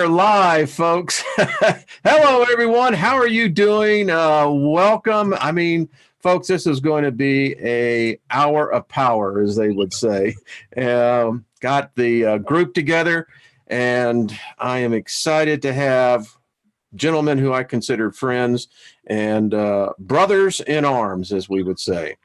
are live, folks. Hello, everyone. How are you doing? Welcome. I mean, folks, this is going to be a hour of power, as they would say. Got the group together, and I am excited to have gentlemen who I consider friends and brothers in arms, as we would say.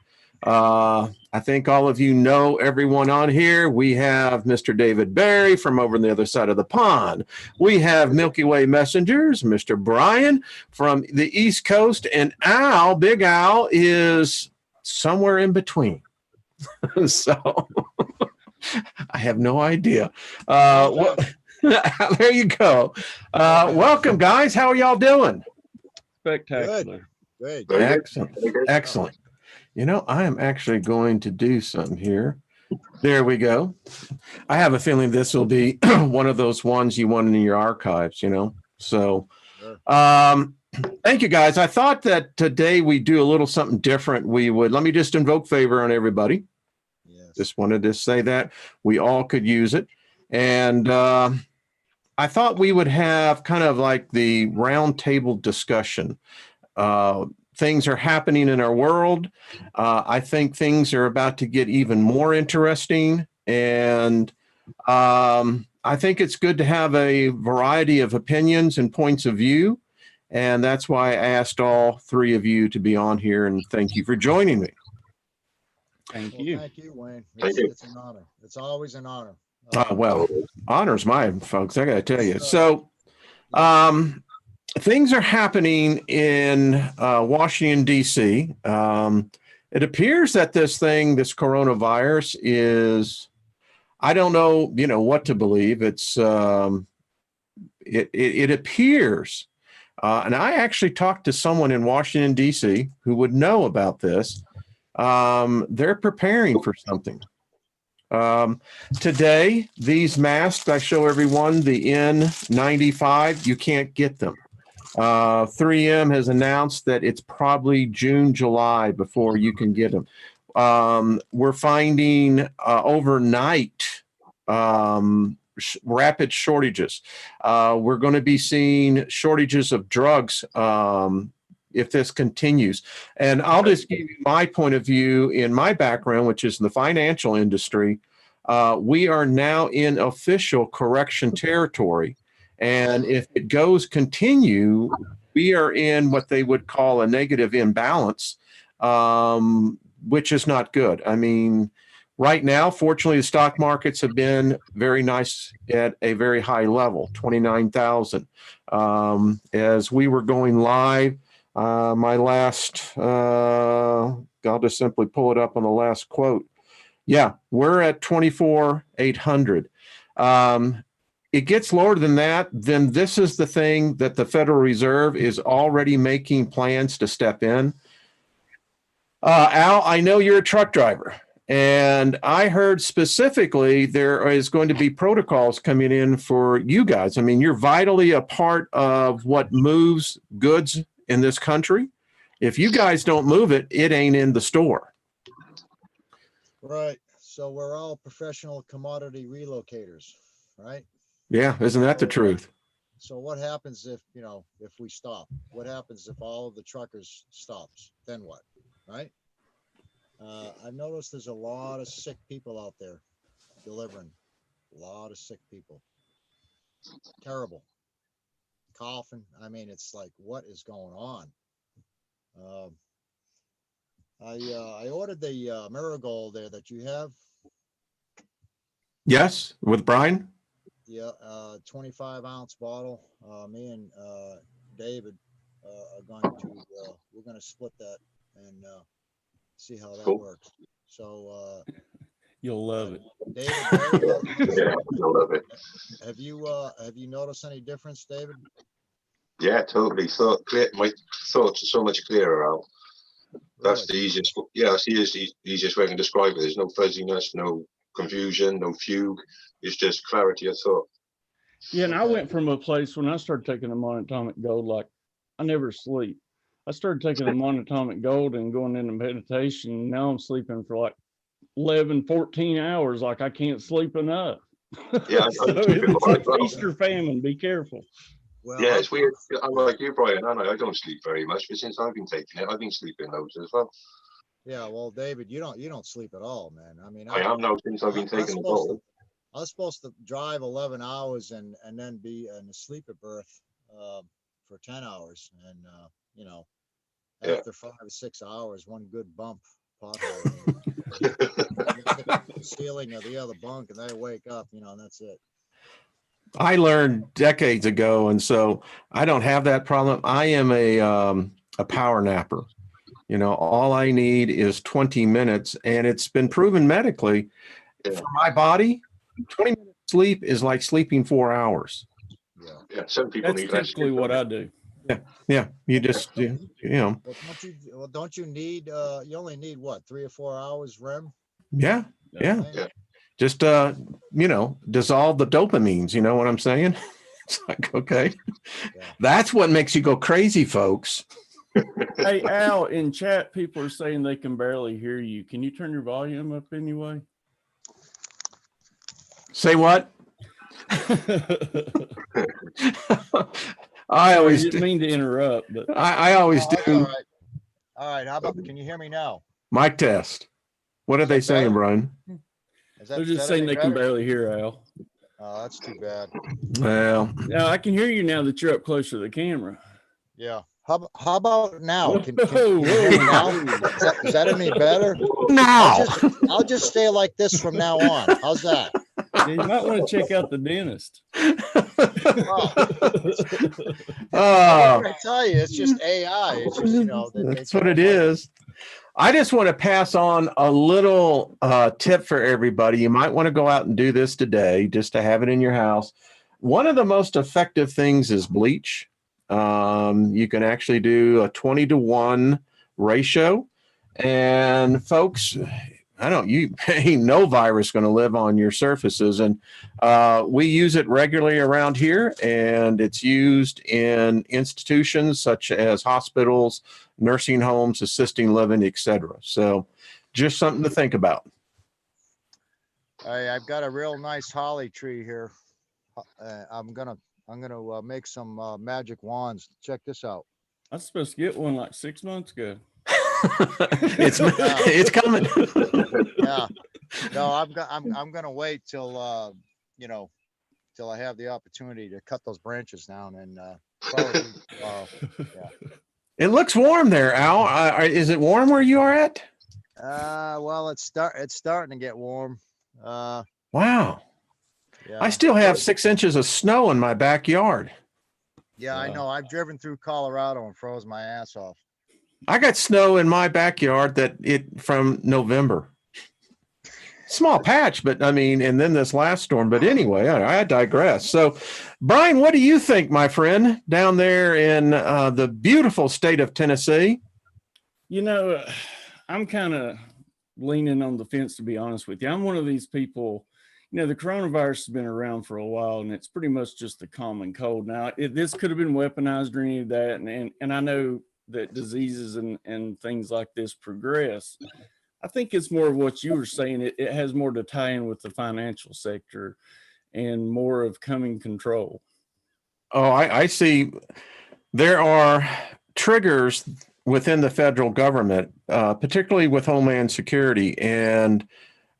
I think all of you know everyone on here. We have Mr. David Barry from over on the other side of the pond. We have Milky Way Messengers, Mr. Brian from the East Coast, and Al, Big Al, is somewhere in between. So I have no idea. There you go. Welcome, guys. How are y'all doing? Spectacular. Good. Excellent. Excellent. You know, I am actually going to do something here. There we go. I have a feeling this will be one of those ones you want in your archives, you know. So thank you, guys. I thought that today we do a little something different. Let me just invoke favor on everybody. Yes. Just wanted to say that we all could use it. And I thought we would have kind of like the round table discussion. Things are happening in our world. I think things are about to get even more interesting. And I think it's good to have a variety of opinions and points of view. And that's why I asked all three of you to be on here. And thank you for joining me. Thank you. Thank you, Wayne. It's an honor. It's always an honor. Well, honor's mine, folks. I got to tell you. So, things are happening in Washington, D.C. It appears that this coronavirus is, I don't know, what to believe. It's, it appears, and I actually talked to someone in Washington, D.C. who would know about this. They're preparing for something. Today, these masks, I show everyone, the N95, you can't get them. 3M has announced that it's probably June, July before you can get them. We're finding overnight rapid shortages. We're going to be seeing shortages of drugs if this continues. And I'll just give you my point of view in my background, which is the financial industry. We are now in official correction territory. And if it continue, we are in what they would call a negative imbalance, which is not good. I mean, right now, fortunately, the stock markets have been very nice at a very high level, 29,000. As we were going live, my last, I'll just simply pull it up on the last quote. Yeah, we're at 24,800. It gets lower than that, then this is the thing that the Federal Reserve is already making plans to step in. Al, I know you're a truck driver, and I heard specifically there is going to be protocols coming in for you guys. I mean, you're vitally a part of what moves goods in this country. If you guys don't move it, it ain't in the store. Right. So we're all professional commodity relocators, right? Yeah, isn't that the truth? So what happens if we stop? What happens if all of the truckers stops? Then what? Right? I've noticed there's a lot of sick people out there delivering. A lot of sick people. Terrible. Coughing. I mean, it's like, what is going on? I ordered the Marigold there that you have. Yes, with Brian? Yeah, 25-ounce bottle. Me and David are going to we're going to split that and see how that works. So you'll love it, David. Yeah, you'll love it. Have you noticed any difference, David? Yeah, totally. So clear, my thoughts are so much clearer out. That's the easiest. Yeah, that's the easiest way I can describe it. There's no fuzziness, no confusion, no fugue. It's just clarity of thought. Yeah, and I went from a place when I started taking the monatomic gold, like I never sleep. I started taking the monatomic gold and going into meditation. Now I'm sleeping for like 11, 14 hours. Like I can't sleep enough. Yeah, So it's like feast or famine. Be careful. Well, yeah, it's weird. I'm like you, Brian. I don't sleep very much, but since I've been taking it, I've been sleeping loads as well. yeah, well, David, you don't sleep at all, man. I mean, I am now since I've been I was taking the supposed bottle. I was supposed to drive 11 hours and then be in a sleeper berth for 10 hours. And, you know, Yeah. after 5 or 6 hours, one good bump pothole, the ceiling of the other bunk, and they wake up, you know, and that's it. I learned decades ago, and so I don't have that problem. I am a power napper. You know, all I need is 20 minutes, and it's been proven medically Yeah. for my body. 20 minutes sleep is like sleeping 4 hours. Yeah. Yeah, some people That's need less. typically what I do. Yeah, you just you know, Well, don't you need? You only need what, 3 or 4 hours REM? yeah, yeah. Right? Just you know, dissolve the dopamines. You know what I'm saying? It's like, okay, Yeah. that's what makes you go crazy, folks. Hey, Al, in chat, people are saying they can barely hear you. Can you turn your volume up anyway? Say what? I I always didn't do. mean to interrupt, but I always Oh, that's do. all right. All right. How about? Can you hear me now? Mic test. What are Is they that saying, better? Brian? they're just saying they can barely hear Al. Oh, that's too bad. Well, Now I can hear you now that you're up closer to the camera. Yeah. How about now? Can Whoa, you hear me whoa. now? Is that any better? now. I'll just stay like this from now on. How's that? Yeah, you might want to check out the dentist. Well, Oh, I tell you, it's just AI. It's just, you know, that's what it is. I just want to pass on a little tip for everybody. You might want to go out and do this today just to have it in your house. One of the most effective things is bleach. You can actually do a 20-to-1 ratio. And folks, ain't no virus going to live on your surfaces. And we use it regularly around here, and it's used in institutions such as hospitals, nursing homes, assisting living, etc. So just something to think about. I've got a real nice holly tree here. I'm gonna make some magic wands. Check this out. I was supposed to get one like 6 months ago. It's coming. Yeah. No, I'm gonna wait till you know, till I have the opportunity to cut those branches down and probably yeah. It looks warm there, Al. Is it warm where you are at? Well, it's starting to get warm. Wow. Yeah. I still have 6 inches of snow in my backyard. Yeah, I know. I've driven through Colorado and froze my ass off. I got snow in my backyard from November. Small patch, but I mean, and then this last storm. But anyway, I digress. So, Brian, what do you think, my friend, down there in the beautiful state of Tennessee? You know, I'm kind of leaning on the fence, to be honest with you. I'm one of these people, you know, the coronavirus has been around for a while, and it's pretty much just the common cold. Now, this could have been weaponized or any of that, and I know that diseases and things like this progress. I think it's more of what you were saying. It has more to tie in with the financial sector and more of coming control. Oh, I see. There are triggers within the federal government, particularly with Homeland Security. And,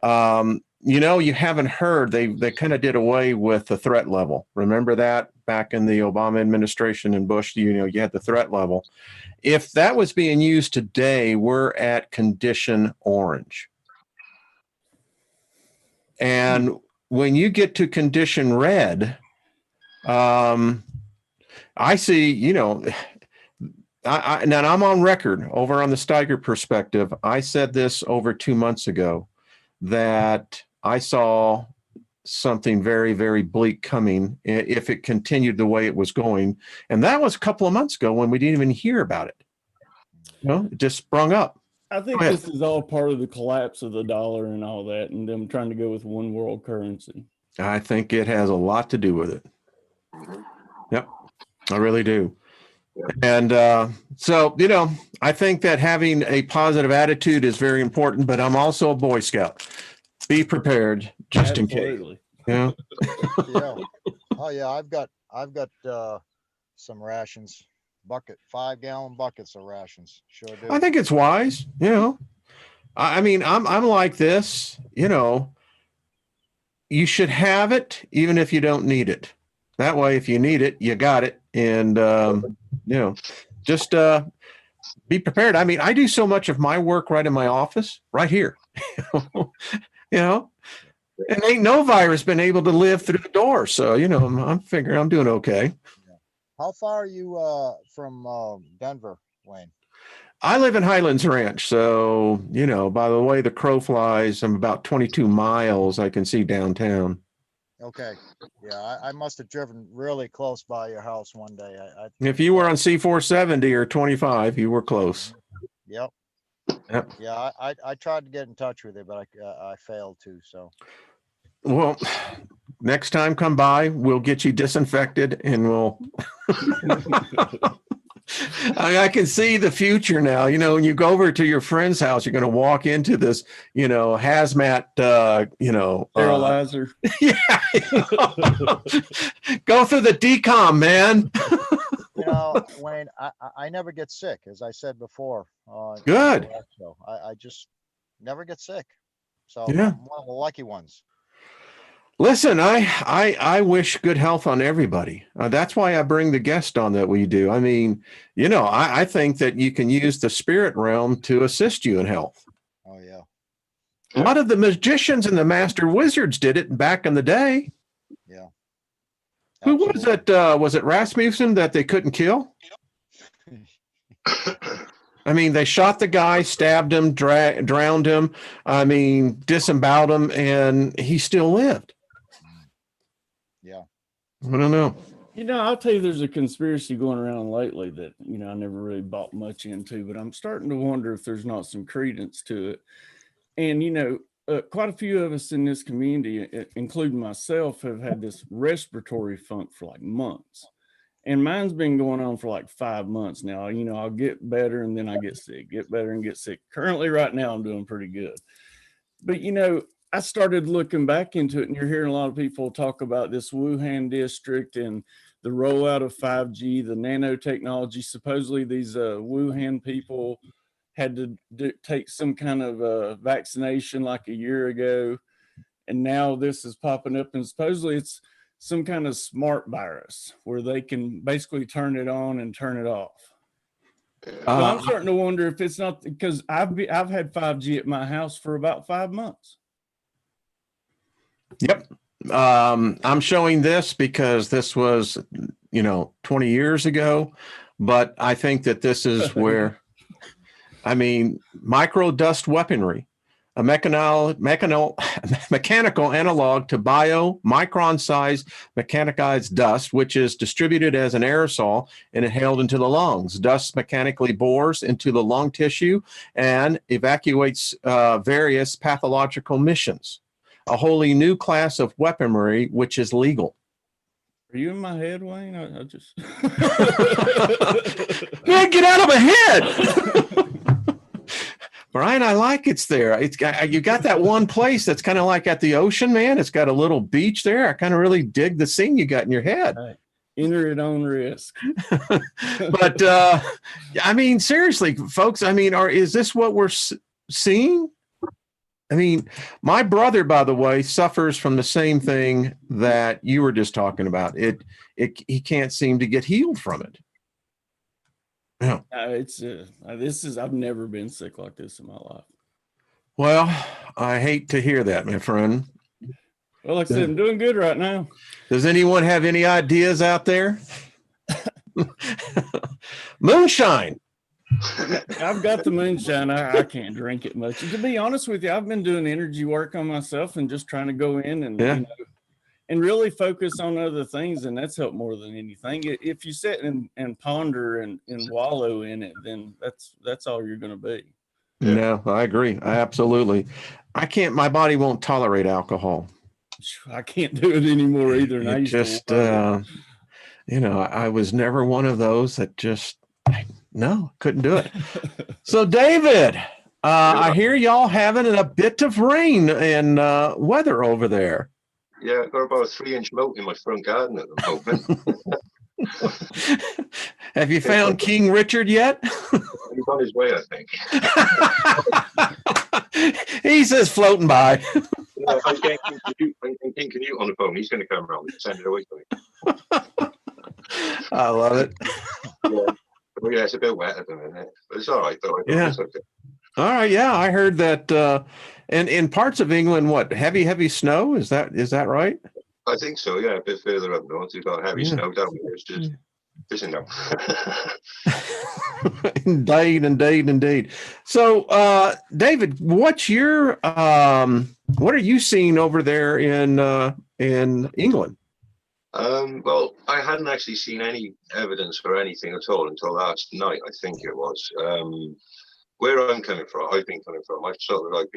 you know, you haven't heard, they kind of did away with the threat level. Remember that back in the Obama administration and Bush, you had the threat level. If that was being used today, we're at condition orange. And when you get to condition red, I see, now I'm on record over on the Steiger perspective. I said this over 2 months ago that I saw something very, very bleak coming if it continued the way it was going. And that was a couple of months ago when we didn't even hear about it. It just sprung up. I think this is all part of the collapse of the dollar and all that, and them trying to go with one world currency. I think it has a lot to do with it. Yep, I really do. And so, I think that having a positive attitude is very important, but I'm also a Boy Scout. Be prepared just in case. Yeah. Yeah. Oh yeah, I've got some rations, 5-gallon buckets of rations. Sure do. I think it's wise. I mean, I'm like this. You should have it even if you don't need it. That way, if you need it, you got it, and just be prepared. I mean, I do so much of my work right in my office, right here. And ain't no virus been able to live through the door. So, I'm figuring I'm doing okay. How far are you from Denver, Wayne? I live in Highlands Ranch. So, by the way the crow flies, I'm about 22 miles. I can see downtown. Okay. Yeah, I must have driven really close by your house one day. If you were on C470 or 25, you were close. Yep. Yep. Yeah, I tried to get in touch with you, but I failed to. So. Well, next time come by, we'll get you disinfected and we'll. I can see the future now. When you go over to your friend's house, you're going to walk into this, hazmat, Sterilizer. Yeah. Go through the decom, man. Wayne, I never get sick, as I said before. Good. I just never get sick. So yeah. I'm one of the lucky ones. Listen, I wish good health on everybody. That's why I bring the guest on that we do. I mean, I think that you can use the spirit realm to assist you in health. Oh, yeah. A lot of the magicians and the master wizards did it back in the day. Yeah. Who was it? Was it Rasmussen that they couldn't kill? I mean, they shot the guy, stabbed him, drowned him. I mean, disemboweled him, and he still lived. Yeah. I don't know. I'll tell you, there's a conspiracy going around lately that, I never really bought much into, but I'm starting to wonder if there's not some credence to it. And, quite a few of us in this community, including myself, have had this respiratory funk for like months. And mine's been going on for like 5 months now. I'll get better and then I get sick, get better and get sick. Currently, right now, I'm doing pretty good. But, I started looking back into it, and you're hearing a lot of people talk about this Wuhan district and the rollout of 5G, the nanotechnology. Supposedly, these Wuhan people had to take some kind of vaccination like a year ago. And now this is popping up, and supposedly it's some kind of smart virus where they can basically turn it on and turn it off. So I'm starting to wonder if it's not, because I've had 5G at my house for about 5 months. Yep. I'm showing this because this was, 20 years ago, but I think that this is where, micro dust weaponry, a mechanical analog to micron-sized mechanized dust, which is distributed as an aerosol and inhaled into the lungs. Dust mechanically bores into the lung tissue and evacuates various pathological missions. A wholly new class of weaponry, which is legal. Are you in my head, Wayne? I just Man, get out of my head. Brian, I like it's there. You got that one place that's kind of like at the ocean, man. It's got a little beach there. I kind of really dig the scene you got in your head. Right. Enter at own risk. But seriously, folks, is this what we're seeing? My brother, by the way, suffers from the same thing that you were just talking about. He can't seem to get healed from it. Yeah. I've never been sick like this in my life. Well, I hate to hear that, my friend. Well, like I said, I'm doing good right now. Does anyone have any ideas out there? Moonshine. I've got the moonshine. I can't drink it much. To be honest with you, I've been doing energy work on myself and just trying to go in and and really focus on other things, and that's helped more than anything. If you sit and ponder and wallow in it, then that's all you're going to be. No, I agree. Absolutely. My body won't tolerate alcohol. I can't do it anymore either. And I was never one of those that just. No, couldn't do it. So, David, I hear y'all having a bit of rain and weather over there. Yeah, I've got about a 3-inch moat in my front garden at the moment. Have you found King Richard yet? He's on his way, I think. He's just floating by. Yeah, I'm getting King Canute on the phone. He's going to come around and send it away to me. I love it. Yeah. Well, yeah, it's a bit wet at the minute, but it's all right though. Yeah. It's okay. All right. Yeah, I heard that. And in parts of England, what heavy snow? Is that right? I think so. Yeah, a bit further up north, you've got heavy snow down here. It's just pissing down. Indeed. So, David, what are you seeing over there in England? Well, I hadn't actually seen any evidence for anything at all until last night, I think it was. Where I've been coming from, I've been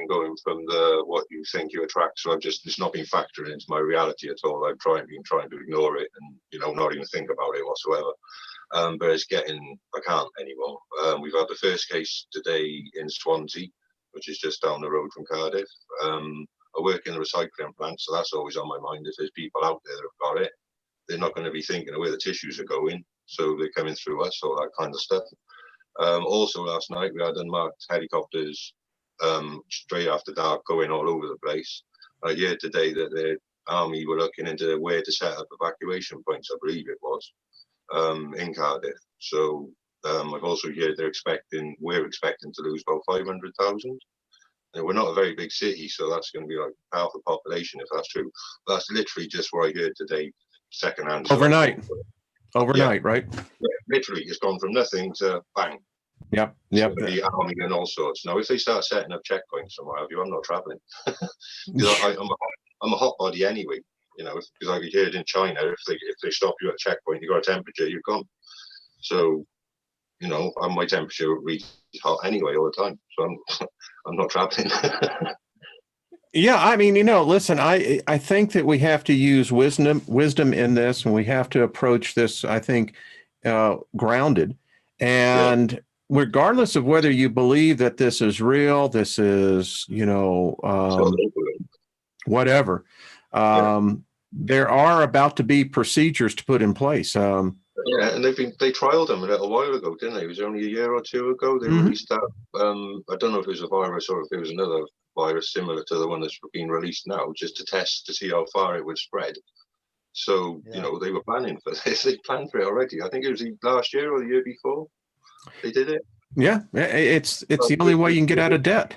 going from the what you think you attract. So it's not been factored into my reality at all. I've been trying to ignore it and, not even think about it whatsoever. But I can't anymore. We've had the first case today in Swansea, which is just down the road from Cardiff. I work in the recycling plant, so that's always on my mind. If there's people out there that have got it, they're not going to be thinking of where the tissues are going. So they're coming through us, all that kind of stuff. Also last night we had unmarked helicopters straight after dark going all over the place. I heard today that the army were looking into where to set up evacuation points, I believe it was, in Cardiff. So I've also heard we're expecting to lose about 500,000. And we're not a very big city, so that's going to be like half the population if that's true. But that's literally just what I heard today, secondhand. Overnight, right? Yeah, literally, it's gone from nothing to bang. Yep. The army and all sorts. Now, if they start setting up checkpoints somewhere, I'm not traveling. I'm a hot body anyway. Because like you heard in China, if they stop you at a checkpoint, you got a temperature, you're gone. So, my temperature reads hot anyway all the time. So I'm not traveling. Yeah, I mean, listen, I think that we have to use wisdom in this, and we have to approach this, I think, grounded. And regardless of whether you believe that this is real, this is, whatever, there are about to be procedures to put in place. And they trialed them a little while ago, didn't they? It was only a year or two ago. They released that. I don't know if it was a virus or if it was another virus similar to the one that's being released now, just to test to see how far it would spread. So, they were planning for this. They planned for it already. I think it was last year or the year before they did it. Yeah, it's the only way you can get out of debt.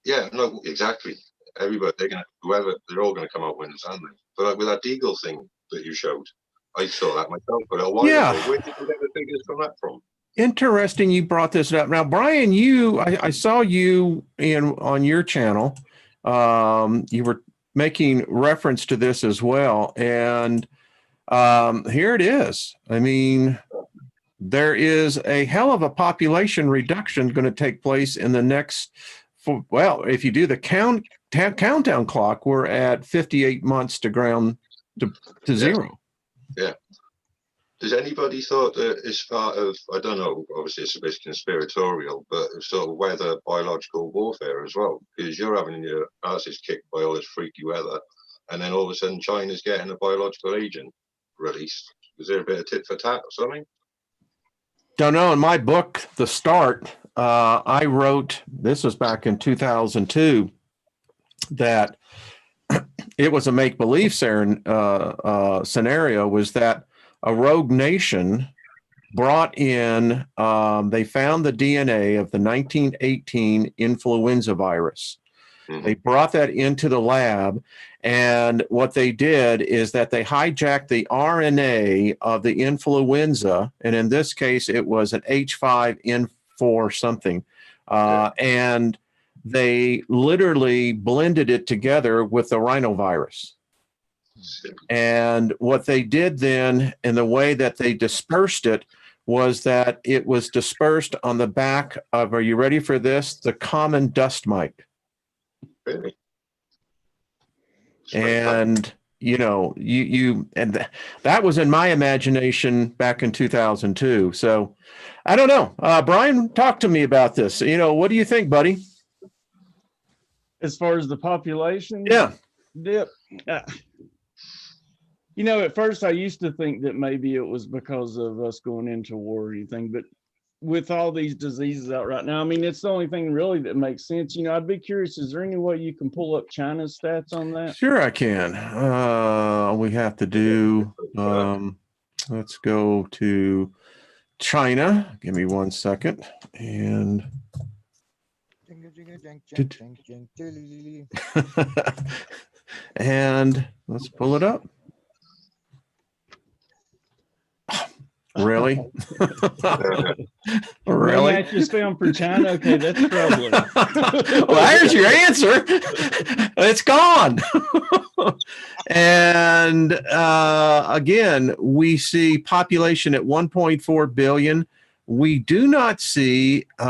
Yeah, no, exactly. Everybody, they're all going to come out winners, aren't they? But with that Deagle thing that you showed, I saw that myself. But a while ago, where did you get the figures from that from? Interesting, you brought this up. Now, Brian, I saw you on your channel. You were making reference to this as well, and here it is. I mean, there is a hell of a population reduction going to take place in the next. If you do the countdown clock, we're at 58 months to zero. Yeah. Does anybody thought that it's part of, I don't know, obviously it's a bit conspiratorial, but sort of weather biological warfare as well? Because you're having your asses kicked by all this freaky weather, and then all of a sudden China's getting a biological agent released. Is there a bit of tit for tat or something? Don't know. In my book, The Start, I wrote, this was back in 2002, that it was a make-believe scenario, was that a rogue nation brought in, they found the DNA of the 1918 influenza virus. They brought that into the lab, and what they did is that they hijacked the RNA of the influenza, and in this case, it was an H5N4 something, and they literally blended it together with the rhinovirus. And what they did then, in the way that they dispersed it, was that it was dispersed on the back of, are you ready for this? The common dust mite. Really? And, that was in my imagination back in 2002. So I don't know. Brian, talk to me about this. What do you think, buddy? As far as the population? Yeah. You know, at first I used to think that maybe it was because of us going into war or anything, but with all these diseases out right now, I mean, it's the only thing really that makes sense. You know, I'd be curious, is there any way you can pull up China's stats on that? Sure, I can. We have to do, let's go to China. Give me 1 second. And and let's pull it up. Really? Really? I just found for China. Okay, that's troubling. Well, there's your answer. It's gone. And again, we see population at 1.4 billion. We do not see, we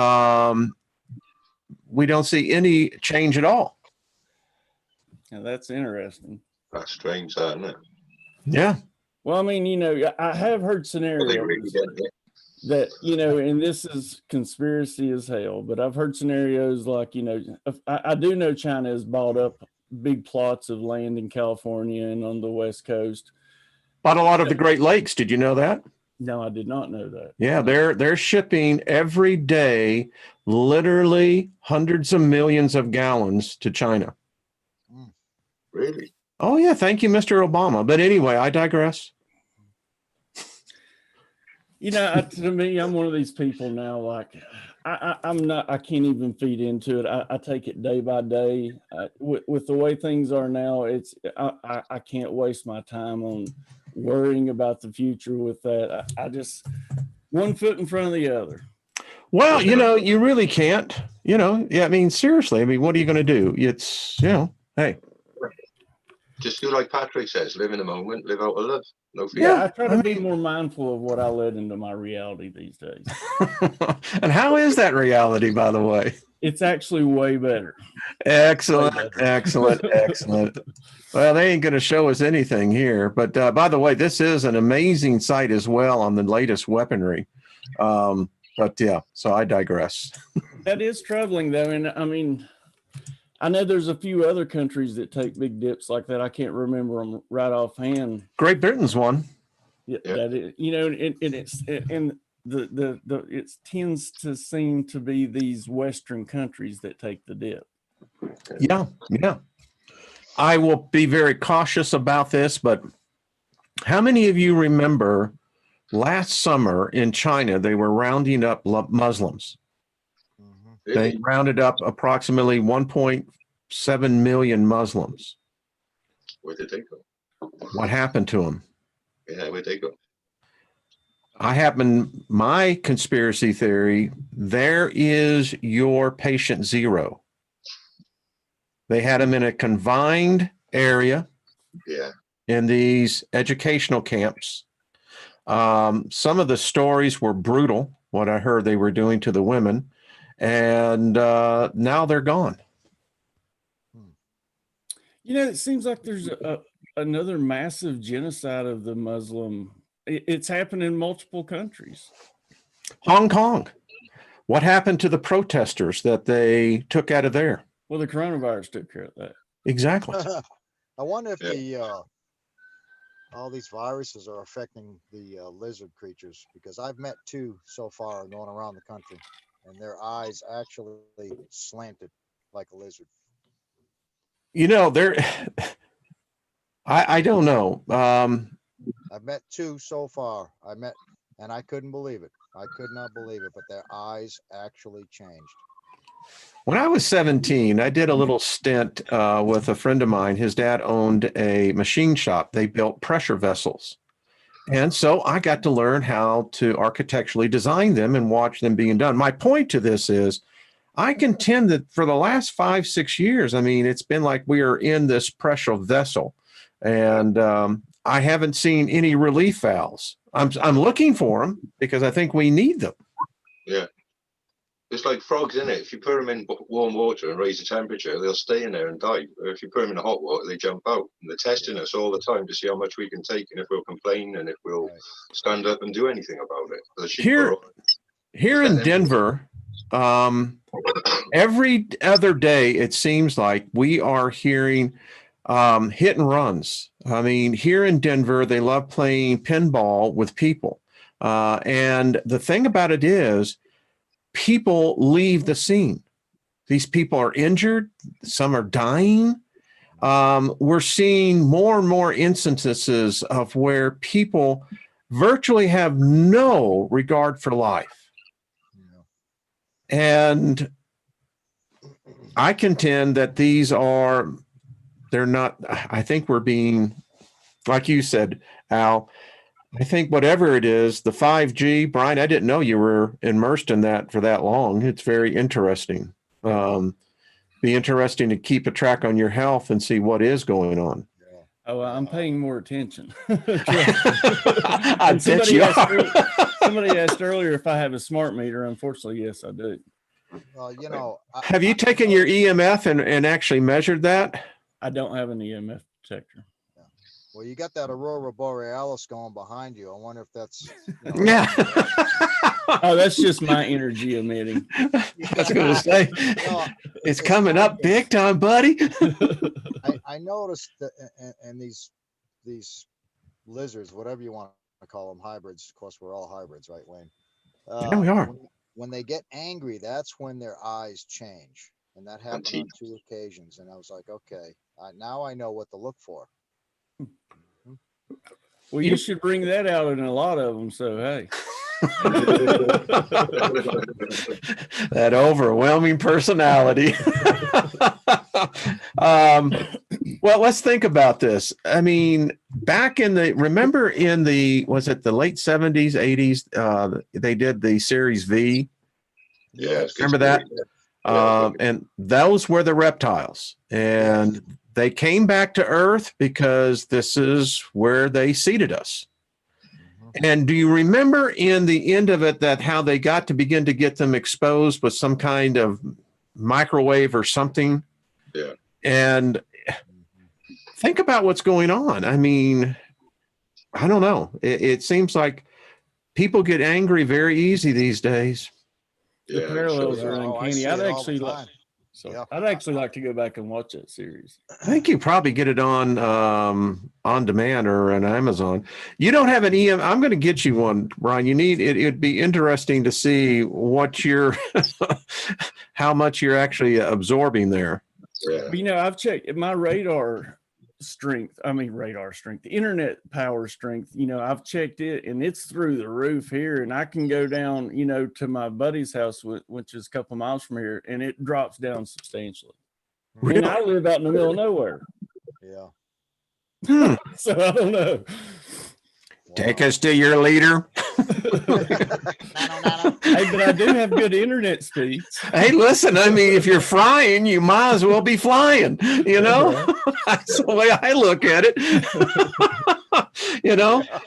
don't see any change at all. Now, that's interesting. That's strange, isn't it? Yeah. Well, I mean, you know, I have heard scenarios that, you know, and this is conspiracy as hell, but I've heard scenarios like, you know, I do know China has bought up big plots of land in California and on the West Coast. Bought a lot of the Great Lakes. Did you know that? No, I did not know that. Yeah, they're shipping every day, literally hundreds of millions of gallons to China. Really? Oh, yeah. Thank you, Mr. Obama. But anyway, I digress. You know, to me, I'm one of these people now, like, I can't even feed into it. I take it day by day. With the way things are now, I can't waste my time on worrying about the future with that. I just, one foot in front of the other. Well, you know, you really can't, you know, yeah, I mean, seriously, I mean, what are you going to do? It's, you know, hey. Just do like Patrick says, live in the moment, live out of love. No fear. Yeah, I try to be more mindful of what I let into my reality these days. And how is that reality, by the way? It's actually way better. Excellent, excellent, excellent. Well, they ain't going to show us anything here. But by the way, this is an amazing site as well on the latest weaponry. But yeah, so I digress. That is troubling, though. And I mean, I know there's a few other countries that take big dips like that. I can't remember them right offhand. Great Britain's one. Yeah, that is, you know, it tends to seem to be these Western countries that take the dip. Yeah, yeah. I will be very cautious about this, but how many of you remember last summer in China, they were rounding up Muslims? They rounded up approximately 1.7 million Muslims. Where did they go? What happened to them? Yeah, where'd they go? My conspiracy theory, there is your patient zero. They had them in a confined area. Yeah. In these educational camps. Some of the stories were brutal, what I heard they were doing to the women. And now they're gone. You know, it seems like there's another massive genocide of the Muslim. It's happened in multiple countries. Hong Kong. What happened to the protesters that they took out of there? Well, the coronavirus took care of that. Exactly. I wonder if all these viruses are affecting the lizard creatures, because I've met two so far going around the country. And their eyes actually slanted like a lizard. You know, I don't know. I've met two so far. And I couldn't believe it. I could not believe it, but their eyes actually changed. When I was 17, I did a little stint with a friend of mine. His dad owned a machine shop. They built pressure vessels. And so I got to learn how to architecturally design them and watch them being done. My point to this is, I contend that for the last 5-6 years, I mean, it's been like we are in this pressure vessel, and I haven't seen any relief valves. I'm looking for them because I think we need them. Yeah. It's like frogs, isn't it? If you put them in warm water and raise the temperature, they'll stay in there and die. Or if you put them in hot water, they jump out. And they're testing us all the time to see how much we can take and if we'll complain and if we'll stand up and do anything about it. Here in Denver, every other day, it seems like we are hearing hit and runs. I mean, here in Denver, they love playing pinball with people. And the thing about it is, people leave the scene. These people are injured. Some are dying. We're seeing more and more instances of where people virtually have no regard for life. And I contend that they're not, I think we're being, like you said, Al, I think whatever it is, the 5G, Brian, I didn't know you were immersed in that for that long. It's very interesting. Be interesting to keep a track on your health and see what is going on. Oh, I'm paying more attention. I bet you are. Somebody asked earlier if I have a smart meter. Unfortunately, yes, I do. Well, you know, Have you taken your EMF and actually measured that? I don't have an EMF detector. well, you got that Aurora Borealis going behind you. I wonder if that's, Yeah. Oh, that's just my energy emitting. I was going to say, it's coming up big time, buddy. I noticed that, and these lizards, whatever you want to call them, hybrids. Of course, we're all hybrids, right, Wayne? Yeah, we are. When they get angry, that's when their eyes change, and that happened on 2 occasions. And I was like, okay, now I know what to look for. Well, you should bring that out in a lot of them. So, hey. That overwhelming personality. Well, let's think about this. I mean, remember in the late 70s, 80s, they did the Series V. Yeah. Remember that? And those were the reptiles. And they came back to Earth because this is where they seeded us. And do you remember in the end of it that how they got to begin to get them exposed with some kind of microwave or something? Yeah. And think about what's going on. I mean, I don't know. It seems like people get angry very easy these days. The parallels are I uncanny. see I'd it all actually the like. time. So Yeah. I'd actually like to go back and watch that series. I think you probably get it on demand or on Amazon. You don't have an EM. I'm going to get you one, Brian. You need it. It'd be interesting to see what how much you're actually absorbing there. Yeah. But, I've checked my radar strength, the internet power strength, I've checked it and it's through the roof here, and I can go down, to my buddy's house, which is a couple miles from here, and it drops down substantially. Really? And I live out in the middle of nowhere. Yeah. So I don't know. Take us to your leader. Hey, but I do have good internet speeds. Hey, listen, I mean, if you're frying, you might as well be flying, That's the way I look at it.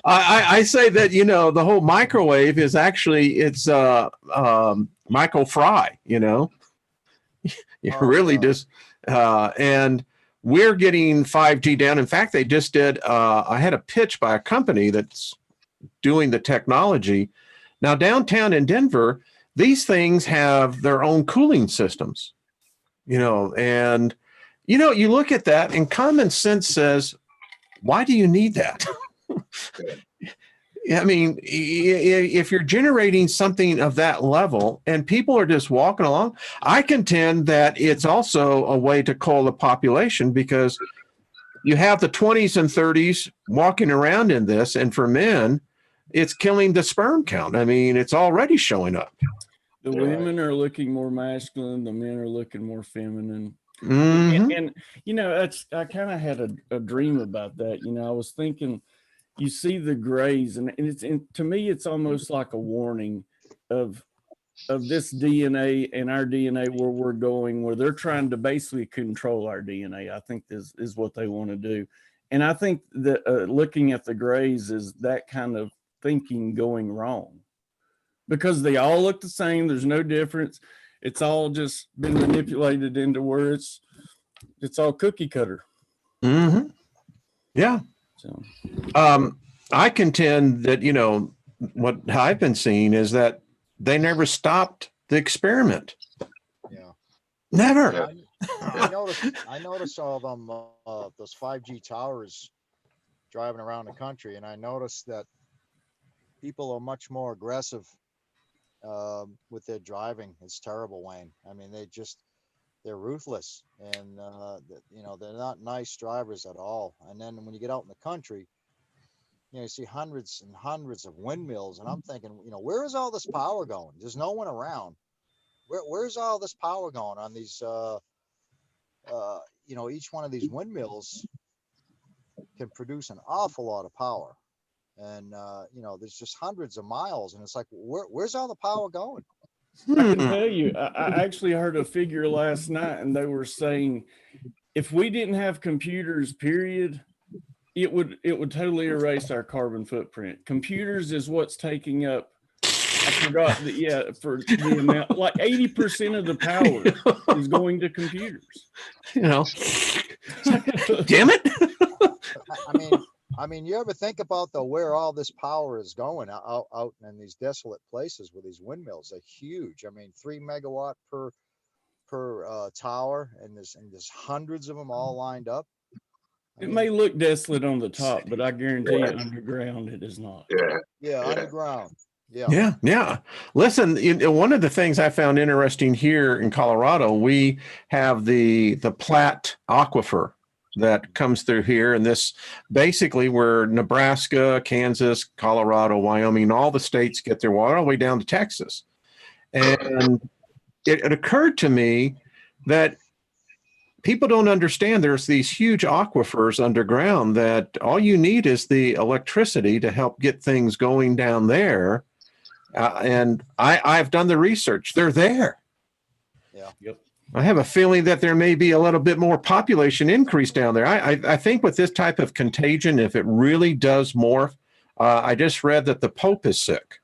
I say that, the whole microwave is actually, it's micro fry, You really just, and we're getting 5G down. In fact, they just did, I had a pitch by a company that's doing the technology. Now, downtown in Denver, these things have their own cooling systems, and, you look at that and common sense says, why do you need that? I mean, if you're generating something of that level and people are just walking along, I contend that it's also a way to cull the population, because you have the 20s and 30s walking around in this. And for men, it's killing the sperm count. I mean, it's already showing up. The women are looking more masculine. The men are looking more feminine. Mm-hmm. And I kind of had a dream about that. I was thinking, you see the grays, and to me, it's almost like a warning of this DNA and our DNA, where we're going, where they're trying to basically control our DNA. I think this is what they want to do. And I think that looking at the grays is that kind of thinking going wrong, because they all look the same. There's no difference. It's all just been manipulated into where it's all cookie cutter. Mm-hmm. Yeah. So, I contend that, what I've been seeing is that they never stopped the experiment. Yeah. Never. Yeah. I noticed all them those 5G towers driving around the country, and I noticed that people are much more aggressive with their driving. It's terrible, Wayne. I mean, they're ruthless, and they're not nice drivers at all. And then when you get out in the country, you see hundreds and hundreds of windmills, and I'm thinking, where is all this power going? There's no one around. Where's all this power going on these? Each one of these windmills can produce an awful lot of power, and there's just hundreds of miles, and it's like, where's all the power going? I can tell you, I actually heard a figure last night, and they were saying if we didn't have computers, period, it would totally erase our carbon footprint. Computers is what's taking up, I forgot that, for the amount, like 80% of the power is going to computers. Damn it. I mean, you ever think about where all this power is going out in these desolate places with these windmills? They're huge. I mean, 3 megawatt per tower, and there's hundreds of them all lined up. It may look desolate on the top, but I guarantee you underground it is not. Yeah, underground. Yeah. Yeah. Listen, one of the things I found interesting here in Colorado, we have the Platte Aquifer that comes through here, and this basically where Nebraska, Kansas, Colorado, Wyoming, all the states get their water all the way down to Texas. And it occurred to me that people don't understand there's these huge aquifers underground that all you need is the electricity to help get things going down there. And I've done the research. They're there. Yeah. Yep. I have a feeling that there may be a little bit more population increase down there. I think with this type of contagion, if it really does morph, I just read that the Pope is sick.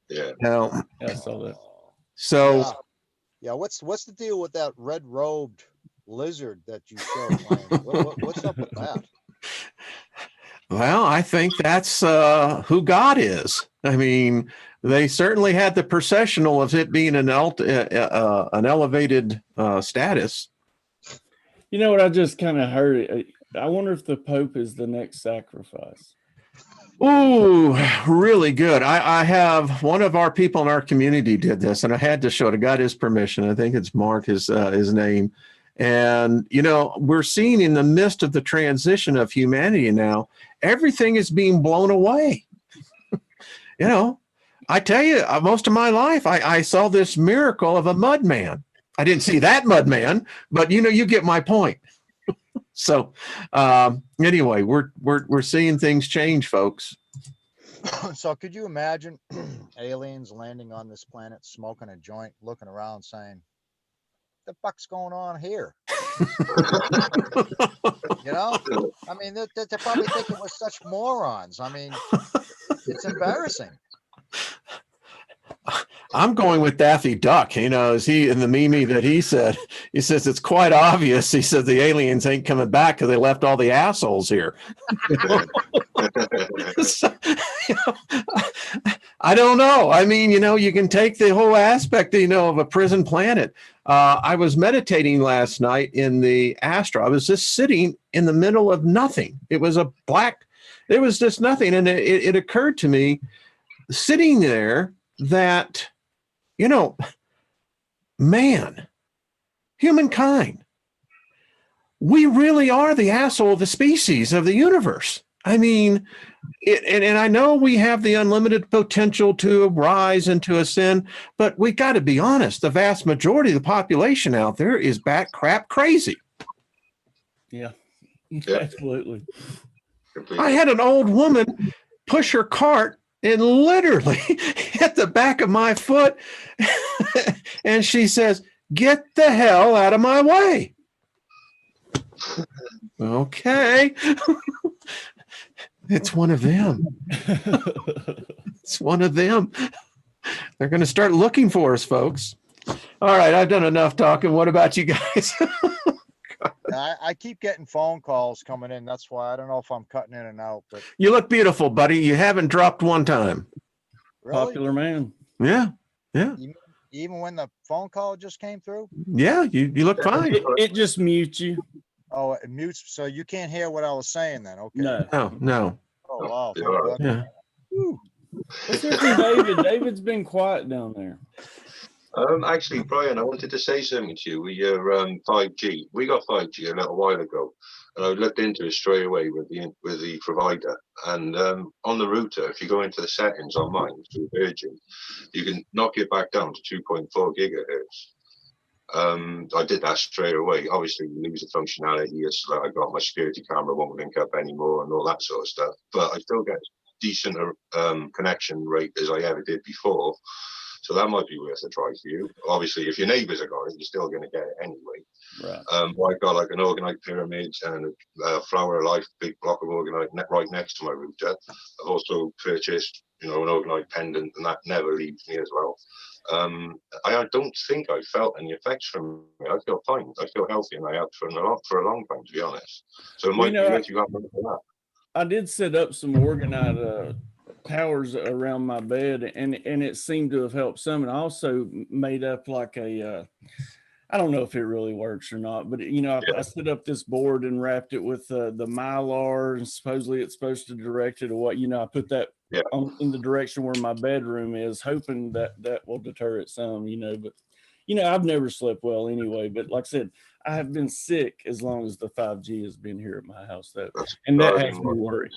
Yeah. Now, Yeah, I saw that. so Yeah. What's the deal with that red-robed lizard that you showed, Wayne? What's up with that? well, I think that's who God is. I mean, they certainly had the processional of it being an elevated status. You know what I just kind of heard? I wonder if the Pope is the next sacrifice. Ooh, really good. I have one of our people in our community did this, and I had to show it. I got his permission. I think it's Mark, his name. And, we're seeing in the midst of the transition of humanity now, everything is being blown away. I tell you, most of my life, I saw this miracle of a mud man. I didn't see that mud man, but you get my point. So anyway, we're seeing things change, folks. So could you imagine aliens landing on this planet, smoking a joint, looking around saying, the fuck's going on here? I mean, they're probably thinking we're such morons. I mean, it's embarrassing. I'm going with Daffy Duck. Is he in the meme that he said? He says it's quite obvious. He says the aliens ain't coming back because they left all the assholes here. So, I don't know. I mean, you can take the whole aspect, of a prison planet. I was meditating last night in the Astra. I was just sitting in the middle of nothing. It was there was just nothing. And it occurred to me sitting there that, man, humankind, we really are the asshole of the species of the universe. I mean, and I know we have the unlimited potential to rise and to ascend, but we got to be honest. The vast majority of the population out there is bat crap crazy. Yeah, absolutely. I had an old woman push her cart and literally hit the back of my foot. And she says, "Get the hell out of my way." Okay. It's one of them. It's one of them. They're going to start looking for us, folks. All right, I've done enough talking. What about you guys? I keep getting phone calls coming in. That's why I don't know if I'm cutting in and out. But You look beautiful, buddy. You haven't dropped one time. really, Popular man. Yeah. you Even when the phone call just came through? Yeah, you look fine. It just mutes you. Oh, it mutes, so you can't hear what I was saying then. Okay. No. No. Oh, wow. Yeah, Thank all right. God. Yeah. Whew. Let's hear from David. David's been quiet down there. Actually, Brian, I wanted to say something to you. We 5G. We got 5G a little while ago, and I looked into it straight away with the provider. And on the router, if you go into the settings on mine through Virgin, you can knock it back down to 2.4 gigahertz. I did that straight away. Obviously, you lose the functionality. It's like I got my security camera won't link up anymore and all that sort of stuff. But I still get decent connection rate as I ever did before. So that might be worth a try for you. Obviously, if your neighbours have got it, you're still going to get it anyway. Right. I've got like an organite pyramid and a flower of life, big block of organite right next to my router. I've also purchased, an organite pendant, and that never leaves me as well. I don't think I felt any effects from it. I feel fine. I feel healthy, and I have for a long time, to be honest. So it might be worth you having for that. I did set up some organite towers around my bed, and it seemed to have helped some. And I also made up like a I don't know if it really works or not, but I set up this board and wrapped it with the Mylar, and supposedly it's supposed to direct it to what I put that in the direction where my bedroom is, hoping that will deter it some. But I've never slept well anyway. But like I said, I have been sick as long as the 5G has been here at my house, though, and that has me worried.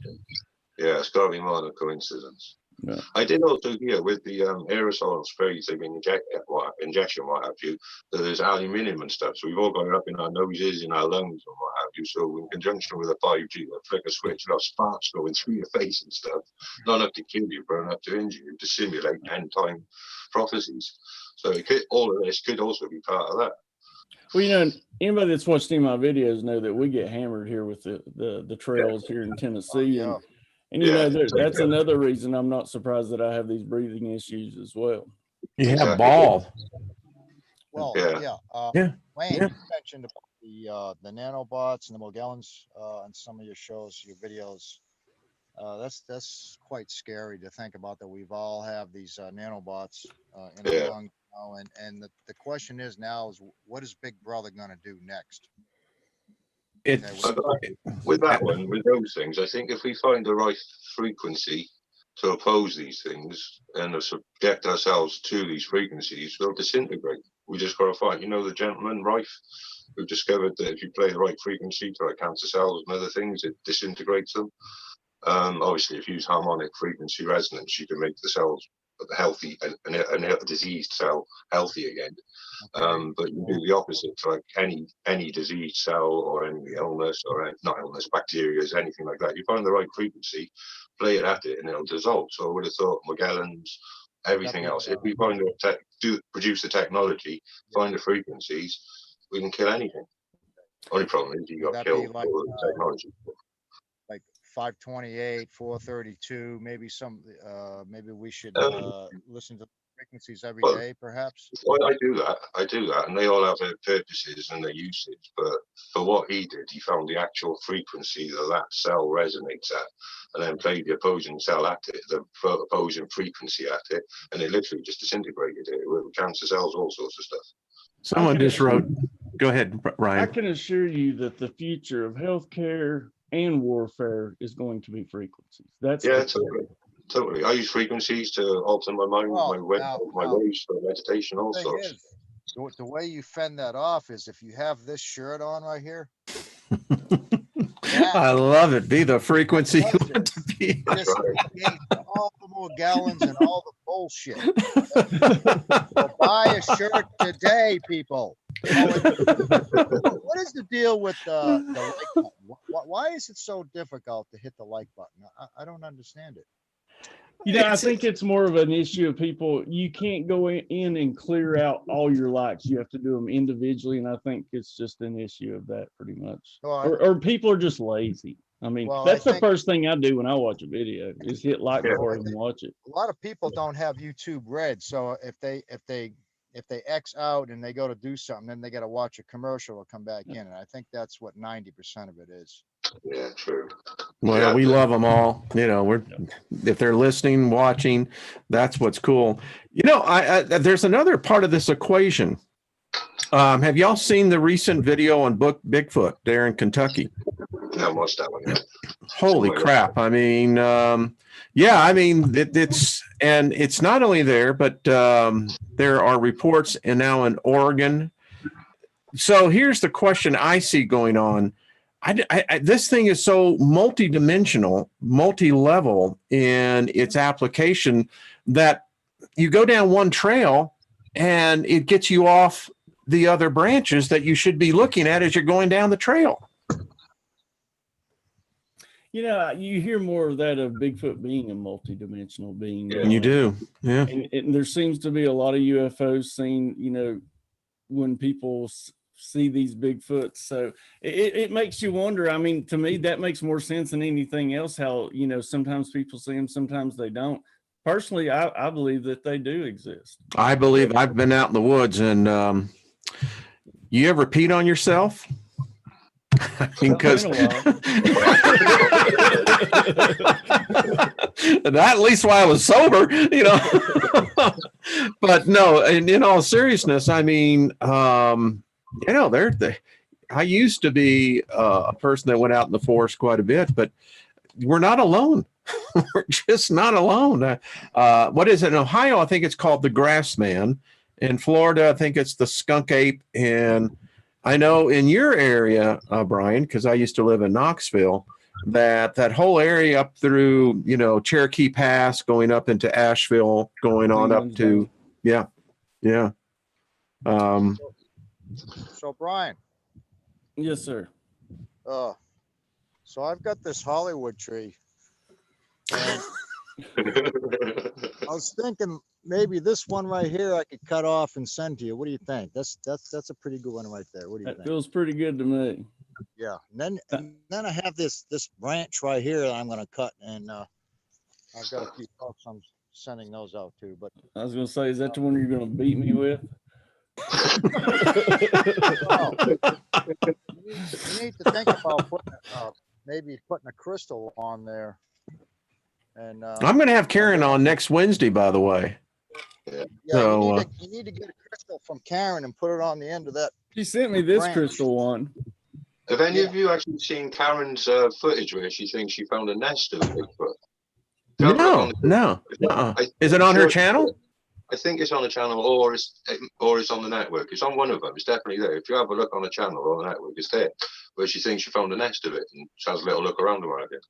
Yeah, it's got to be more than a coincidence. Yeah. I did also hear with the aerosol sprays they've been injection, what have you, that there's aluminium and stuff. So we've all got it up in our noses, in our lungs, and what have you. So in conjunction with a 5G, they'll flick a switch, you'll have sparks going through your face and stuff. Not enough to kill you, but enough to injure you, to simulate end-time prophecies. So all of this could also be part of that. Well, anybody that's watched any of my videos know that we get hammered here with the trails here in Tennessee. And that's another reason I'm not surprised that I have these breathing issues as well. You have ball. Well, Wayne, you mentioned about the nanobots and the Morgellons on some of your shows, your videos. That's quite scary to think about, that we've all have these nanobots in the lung. And the question is now is, what is Big Brother going to do next? With that one, with those things, I think if we find the right frequency to oppose these things and subject ourselves to these frequencies, they'll disintegrate. We just got to find, the gentleman, Rife, who discovered that if you play the right frequency to like cancer cells and other things, it disintegrates them. Obviously, if you use harmonic frequency resonance, you can make the cells healthy and a diseased cell healthy again. But you do the opposite to like any diseased cell or any illness or not illness, bacteria, anything like that. You find the right frequency, play it at it, and it'll dissolve. So I would have thought Morgellons, everything else. If we find produce the technology, find the frequencies, we can kill anything. Only problem is you got killed for the technology. Like 528, 432, maybe we should listen to frequencies every day, perhaps. Well, I do that, and they all have their purposes and their usage. But for what he did, he found the actual frequency that cell resonates at, and then played the opposing cell at it, the opposing frequency at it, and it literally just disintegrated it with cancer cells, all sorts of stuff. Someone just wrote. Go ahead, Ryan. I can assure you that the future of healthcare and warfare is going to be frequencies. Totally. I use frequencies to alter my mind, my waves for meditation also. The way you fend that off is if you have this shirt on right here. I love it. Be the frequency you want to be. All the Morgellons and all the bullshit. So buy a shirt today, people. What is the deal with the like button? Why is it so difficult to hit the like button? I don't understand it. I think it's more of an issue of people. You can't go in and clear out all your likes. You have to do them individually, and I think it's just an issue of that pretty much. Or people are just lazy. I mean, that's the first thing I do when I watch a video is hit like before I even watch it. A lot of people don't have YouTube Red, so if they X out and they go to do something, then they got to watch a commercial or come back in, and I think that's what 90% of it is. Yeah, true. Well, Yeah. we love them all. You know, if they're listening, watching, that's what's cool. You know, there's another part of this equation. Have y'all seen the recent video on Bigfoot there in Kentucky? I watched that one. Yeah. Holy crap. I mean, yeah, I mean, it's not only there, but there are reports and now in Oregon. So here's the question I see going on. This thing is so multidimensional, multi-level in its application that you go down one trail and it gets you off the other branches that you should be looking at as you're going down the trail. You know, you hear more of that of Bigfoot being a multidimensional being. Yeah. You do, yeah. And there seems to be a lot of UFOs seen, you know, when people see these Bigfoots. So it makes you wonder. I mean, to me, that makes more sense than anything else. How, you know, sometimes people see them, sometimes they don't. Personally, I believe that they do exist. I believe I've been out in the woods and you ever peed on yourself? Because at least while I was sober, you know. But no, in all seriousness, I mean, you know, I used to be a person that went out in the forest quite a bit, but we're not alone. We're just not alone. What is it in Ohio? I think it's called the grass man. In Florida, I think it's the skunk ape. And I know in your area, Brian, because I used to live in Knoxville, that whole area up through, you know, Cherokee Pass, going up into Asheville, going on up to, yeah. So Brian, Yes, sir. so I've got this Hollywood tree. And I was thinking maybe this one right here I could cut off and send to you. What do you think? That's a pretty good one right there. What do you That think? feels pretty good to me. Yeah. And then I have this branch right here that I'm gonna cut, and I've got a few folks I'm sending those out to. But I was gonna say, is that the one you're gonna beat me with? you need to think about maybe putting a crystal on there. And I'm going to have Karen on next Wednesday, by the way. yeah, So, you need to get a crystal from Karen and put it on the end of that. She sent me this Branch. crystal one. Have any of you actually seen Karen's footage where she thinks she found a nest of Bigfoot? No. Is it on her channel? I think it's on the channel, or it's on the network. It's on one of them. It's definitely there. If you have a look on the channel or the network, it's there. Where she thinks she found a nest of it and she has a little look around about it.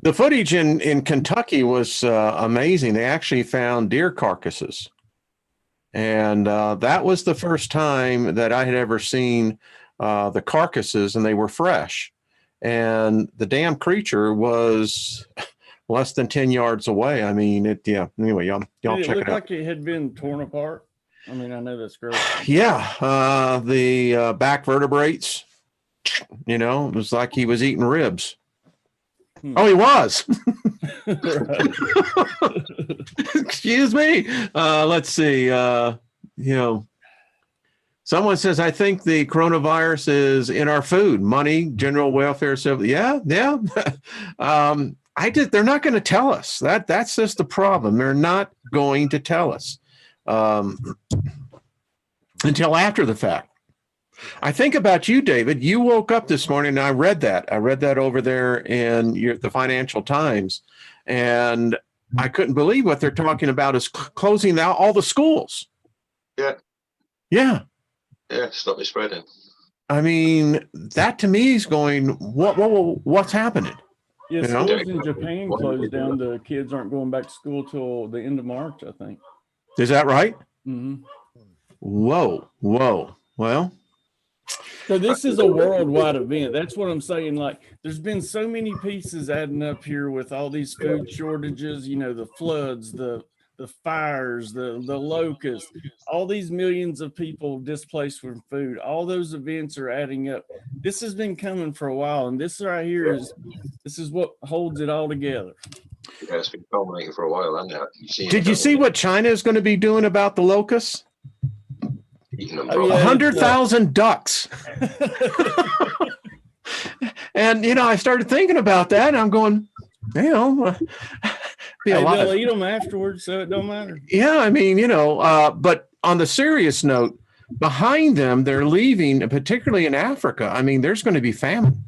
The footage in Kentucky was amazing. They actually found deer carcasses. And that was the first time that I had ever seen the carcasses, and they were fresh. And the damn creature was less than 10 yards away. I mean, anyway, y'all Did it check look it out. like it had been torn apart? I mean, I know that's gross. Yeah, the back vertebrates, you know, it was like he was eating ribs. Oh, he was. Excuse me. Let's see. You know, someone says, I think the coronavirus is in our food, money, general welfare. So yeah. They're not going to tell us that. That's just the problem. They're not going to tell us until after the fact. I think about you, David. You woke up this morning and I read that over there in the Financial Times, and I couldn't believe what they're talking about is closing out all the schools. Yeah. Stop it spreading. I mean, that to me is going, what's happening? Yeah, You know? schools in Japan closed down. The kids aren't going back to school till the end of March, I think. Is that right? Mm-hmm. Whoa. Well, So this is a worldwide event. That's what I'm saying. Like, there's been so many pieces adding up here with all these food shortages, you know, the floods, the fires, the locusts, all these millions of people displaced from food. All those events are adding up. This has been coming for a while, and this right here is what holds it all together. Yeah, it's been culminating for a while, hasn't it? did you see what China is going to be doing about the locusts? Eating them. Oh, yeah. 100,000 ducks. And, I started thinking about that and I'm going, be a Hey, lot they'll of, eat them afterwards, so it don't matter. yeah, I mean, but on the serious note, behind them, they're leaving, particularly in Africa. I mean, there's going to be famine.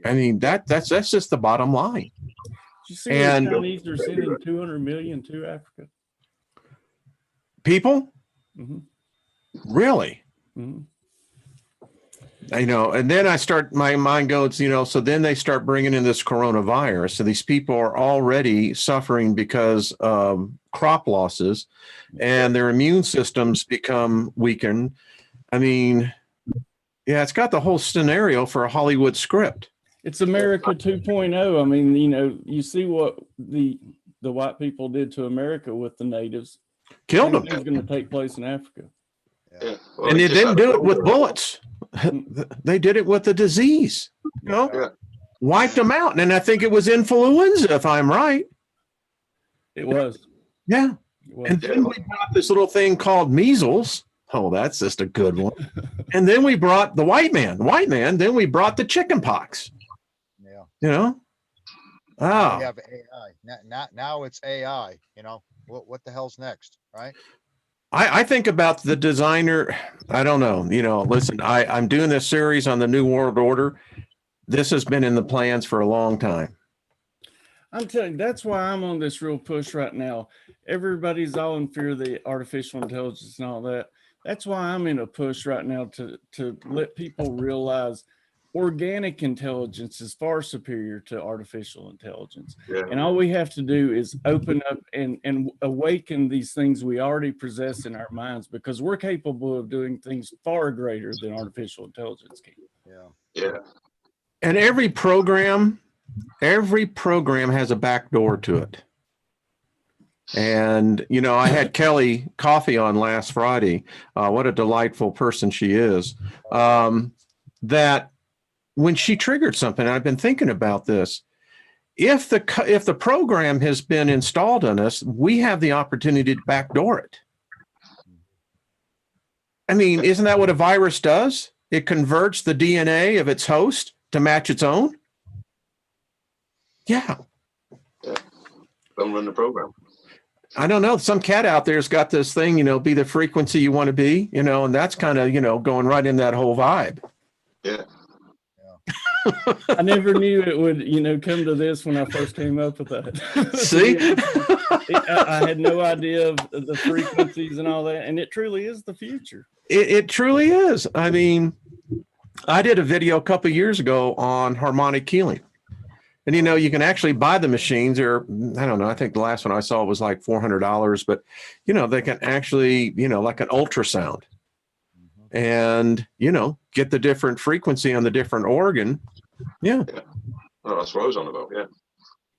I mean, that's just the bottom line. Did you see And- the Chinese are sending 200 million to Africa? People, Mhm. really? Mhm. And then my mind goes, so then they start bringing in this coronavirus. So these people are already suffering because of crop losses and their immune systems become weakened. I mean, yeah, it's got the whole scenario for a Hollywood script. It's America 2.0. I mean, you see what the white people did to America with the natives. Killed them. It's going to take place in Africa. Yeah. Well, And they just didn't had do a it with program. bullets. They did it with the disease, Yeah. wiped them out. And I think it was influenza, if I'm right. It was. Yeah. It was. And then we brought this little thing called measles. Oh, that's just a good one. And then we brought the white man. Then we brought the chicken pox. Yeah. Ah, We have AI. Now it's AI. What the hell's next, right? I think about the designer. I don't know. Listen, I'm doing this series on the New World Order. This has been in the plans for a long time. I'm telling you, that's why I'm on this real push right now. Everybody's all in fear of the artificial intelligence and all that. That's why I'm in a push right now to let people realize organic intelligence is far superior to artificial intelligence. Yeah. And all we have to do is open up and awaken these things we already possess in our minds, because we're capable of doing things far greater than artificial intelligence can. Yeah. And every program has a back door to it. And, I had Kelly Coffee on last Friday. What a delightful person she is. That when she triggered something, I've been thinking about this. If the program has been installed on us, we have the opportunity to backdoor it. I mean, isn't that what a virus does? It converts the DNA of its host to match its own. Yeah. Don't run the program. I don't know. Some cat out there's got this thing, be the frequency you want to be, and that's kind of, going right in that whole vibe. Yeah. I never knew it would, come to this when I first came up with that. See? I had no idea of the frequencies and all that, and it truly is the future. It truly is. I mean, I did a video a couple of years ago on harmonic healing. And, you can actually buy the machines, or I don't know, I think the last one I saw was like $400, but, they can actually, like an ultrasound and, get the different frequency on the different organ. Yeah. Oh, that's what I was on about. Yeah.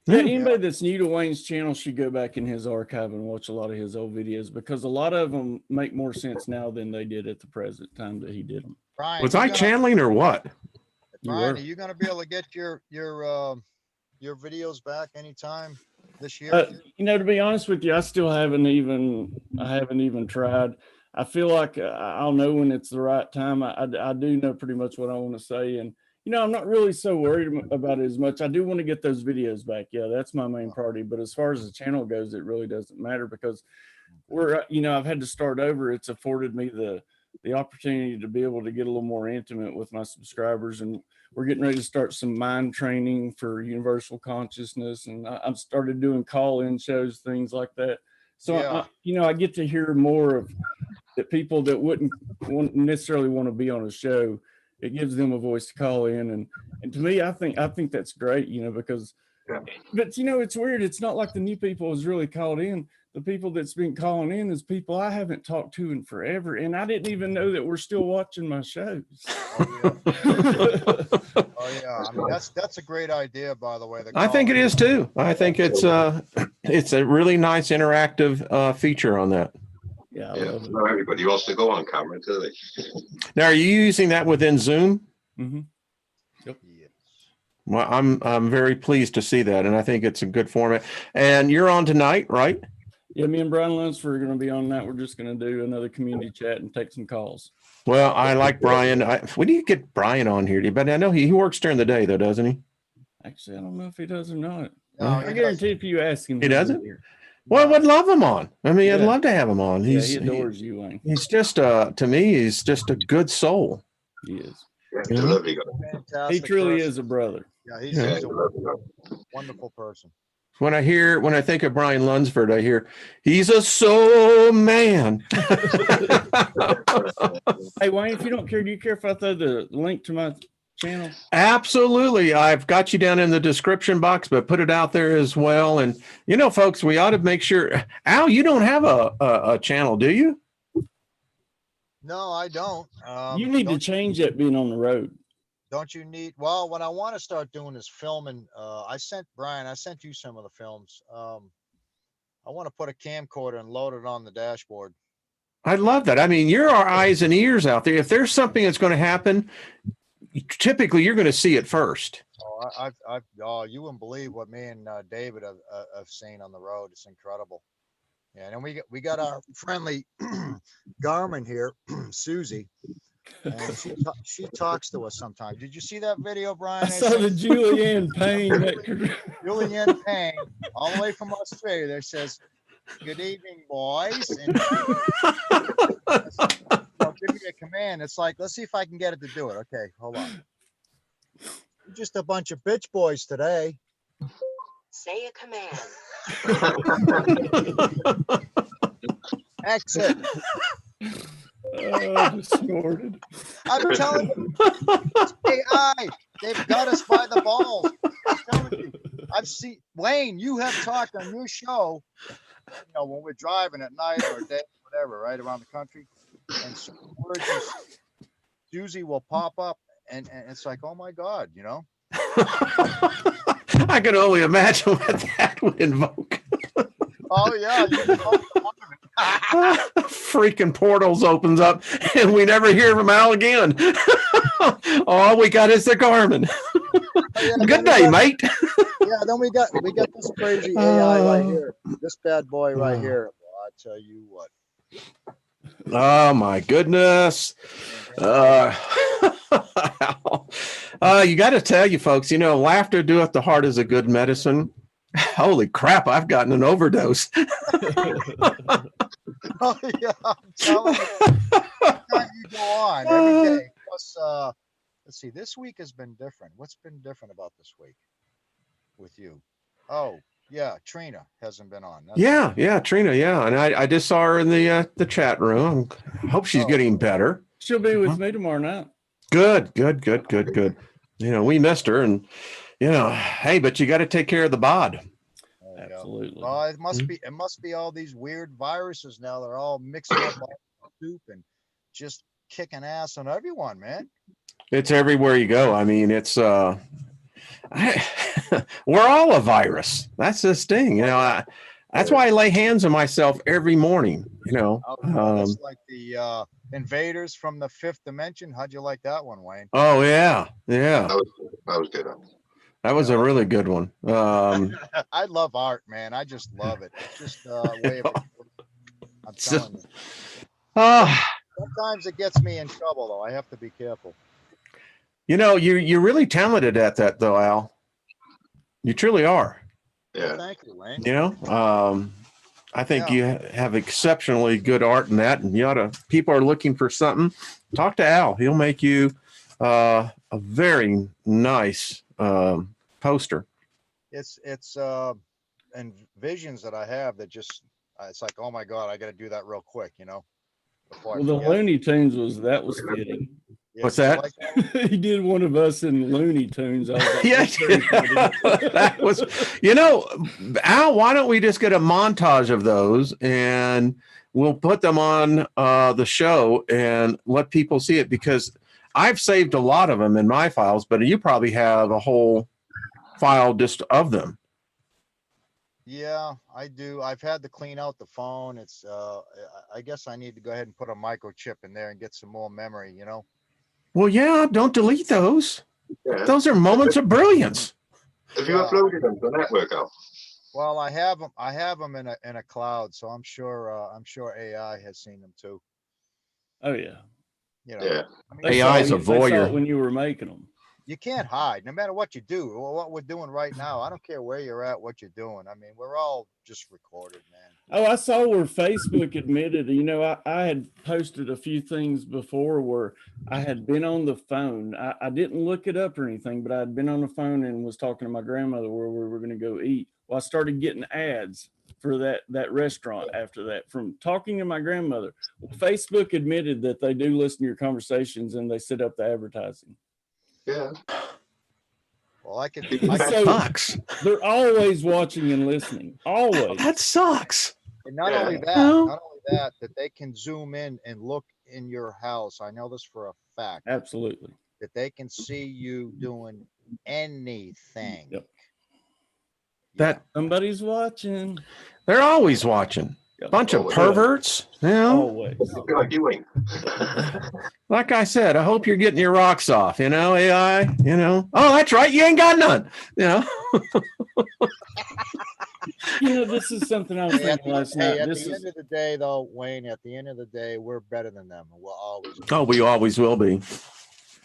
Yeah, anybody that's new to Wayne's channel should go back in his archive and watch a lot of his old videos, because a lot of them make more sense now than they did at the present time that he did them. Brian, Was I channeling or what? Brian, are you going to be able to get your videos back anytime this year? To be honest with you, I still haven't even tried. I feel like I'll know when it's the right time. I do know pretty much what I want to say, and I'm not really so worried about it as much. I do want to get those videos back. Yeah, that's my main priority. But as far as the channel goes, it really doesn't matter, because I've had to start over. It's afforded me the opportunity to be able to get a little more intimate with my subscribers, and we're getting ready to start some mind training for universal consciousness, and I've started doing call-in shows, things like that. So I get to hear more of the people that wouldn't necessarily want to be on a show. It gives them a voice to call in, and to me, I think that's great, because but it's weird. It's not like the new people is really called in. The people that's been calling in is people I haven't talked to in forever, and I didn't even know that we're still watching my shows. Oh yeah, I mean that's a great idea, by the way. I think it is too. I think it's a really nice interactive feature on that. Yeah, Not everybody wants to go on camera, do they? Now, are you using that within Zoom? Mm-hmm. Yes. Well, I'm very pleased to see that, and I think it's a good format. And you're on tonight, right? Yeah, me and Brian Lunsford are going to be on that. We're just going to do another community chat and take some calls. Well, I like Brian. We need to get Brian on here, but I know he works during the day, though, doesn't he? Actually, I don't know if he does or not. No, I guarantee if you ask him, He he'll be doesn't? here. Well, I would love him on. I mean, I'd Yeah. love to have him on. Yeah, he adores you, Wayne. He's just to me, he's just a good soul. He is. Yeah, he's a lovely guy. fantastic He truly person. is a brother. Yeah, Yeah, he's he's a a lovely guy. wonderful person. When I think of Brian Lunsford, I hear he's a soul man. Hey, Wayne, if you don't care, do you care if I throw the link to my channel? Absolutely. I've got you down in the description box, but put it out there as well. And, you know, folks, we ought to make sure. Al, you don't have a channel, do you? No, I don't. You need to change that being on the road. Don't you need? Well, what I want to start doing is filming. I sent you some of the films. I want to put a camcorder and load it on the dashboard. I love that. I mean, you're our eyes and ears out there. If there's something that's going to happen, typically you're going to see it first. Oh, you wouldn't believe what me and David have seen on the road. It's incredible. Yeah, and we got our friendly Garmin here, Susie, and she talks to us sometimes. Did you see that video, Brian? I saw the Julianne Payne. Julianne Payne, all the way from Australia. There says, "Good evening, boys." And give me a command. It's like, let's see if I can get it to do it. Okay, hold on. We're just a bunch of bitch boys today. Say a command. Exit. Oh, just snorted. I'm telling you, it's AI. They've got us by the balls. I'm telling you. I've seen Wayne. You have talked on your show. You know, when we're driving at night or day, whatever, right around the country, and certain words Susie will pop up, and it's like, oh my God, you know. I can only imagine what that would invoke. Oh yeah, Freaking portals opens up and we never hear from Al again. All we got is the Garmin. Good day, mate. Yeah, then we got this crazy AI right here. This bad boy right here. Well, I tell you what. Oh my goodness. You got to tell you folks, you know, laughter doeth the heart is a good medicine. Holy crap, I've gotten an overdose. Oh yeah, I'm telling you. Every time you go on every day. Plus, let's see, this week has been different. What's been different about this week with you? Oh yeah, Trina hasn't been on. That's Yeah, Trina, yeah. And I just saw her in the chat room. I hope she's getting better. She'll be with me tomorrow night. Good. You know, we missed her, and you know, hey, but you got to take care of the bod. Absolutely. Well, it must be all these weird viruses now. They're all mixing up all the soup and just kicking ass on everyone, man. It's everywhere you go. I mean, it's we're all a virus. That's this thing, you know. That's why I lay hands on myself every morning. You know, That's like the invaders from the fifth dimension. How'd you like that one, Wayne? Oh yeah. That was good. That was a really good one. I love art, man. I just love it. It's just a way of. I'm telling you. Sometimes it gets me in trouble, though. I have to be careful. You know, you're really talented at that, though, Al. You truly are. Yeah. Thank you, Wayne. You know, I think you have exceptionally good art in that, and you ought to. People are looking for something. Talk to Al. He'll make you a very nice poster. It's and visions that I have that just it's like, oh my God, I got to do that real quick, you know. Well, the Looney Tunes was fitting. Yeah, What's that? like He did one of us in Looney Tunes. I was like, Yeah, that's pretty funny. that was. You know, Al, why don't we just get a montage of those and we'll put them on the show and let people see it, because I've saved a lot of them in my files, but you probably have a whole file just of them. Yeah, I do. I've had to clean out the phone. It's I guess I need to go ahead and put a microchip in there and get some more memory, you know. Well, yeah, don't delete those. Yeah. Those are moments of brilliance. Have you uploaded them to the network, Al? Well, I have them. I have them in a cloud, so I'm sure. I'm sure AI has seen them too. Oh yeah. You know, Yeah. I mean, They AI saw is a you- they saw it voyeur. when you were making them. you can't hide, no matter what you do. Or what we're doing right now, I don't care where you're at, what you're doing. I mean, we're all just recorded, man. Oh, I saw where Facebook admitted, I had posted a few things before where I had been on the phone. I didn't look it up or anything, but I had been on the phone and was talking to my grandmother where we were going to go eat. Well, I started getting ads for that restaurant after that from talking to my grandmother. Well, Facebook admitted that they do listen to your conversations and they set up the advertising. Yeah. Well, I can. That I That can So sucks. they're always watching and listening. Always. That sucks. and not Yeah. only that, Well- not only that, that they can zoom in and look in your house. I know this for a fact. Absolutely. That they can see you doing anything. Yep. That Somebody's watching. they're always watching. Yep. Bunch of Always. perverts. You know? Always. I feel like you ain't. Like I said, I hope you're getting your rocks off, AI, Oh, that's right. You ain't got none, This is something I was Hey, at thinking the, last night. at This the is end of the day, though, Wayne, at the end of the day, we're better than them. We'll always. Oh, we always will be.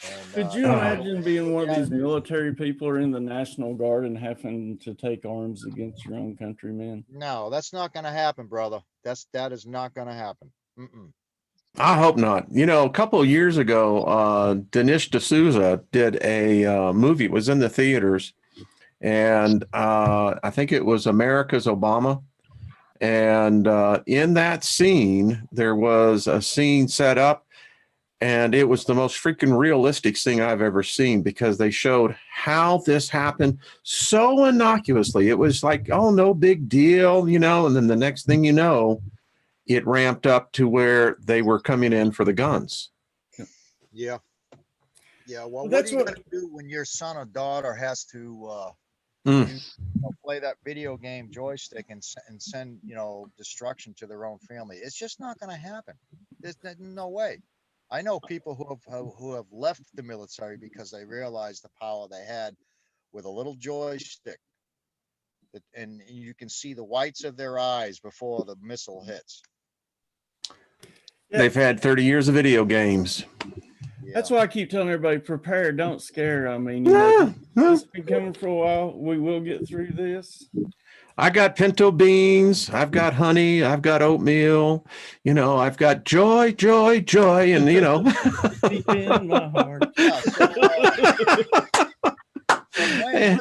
And, Could you Oh. imagine being one of these military people or in the National Guard and having to take arms against your own countrymen? No, that's not going to happen, brother. That is not going to happen. Mm-mm. I hope not. A couple of years ago, Dinesh D'Souza did a movie. It was in the theaters, and I think it was America's Obama. And in that scene, there was a scene set up, and it was the most freaking realistic thing I've ever seen because they showed how this happened so innocuously. It was like, oh, no big deal, and then the next thing you know, it ramped up to where they were coming in for the guns. Yeah. Yeah. Well, what That's are you what- going to do when your son or daughter has to play that video game joystick and send destruction to their own family? It's just not going to happen. There's no way. I know people who have left the military because they realized the power they had with a little joystick, and you can see the whites of their eyes before the missile hits. They've had 30 years of video games. Yeah. That's why I keep telling everybody, prepare, don't scare. I mean, Yeah, it's been coming for a while. We will get through this. I got pinto beans. I've got honey. I've got oatmeal. I've got joy, joy, joy. And, Deep in my heart. Yeah, so Wayne,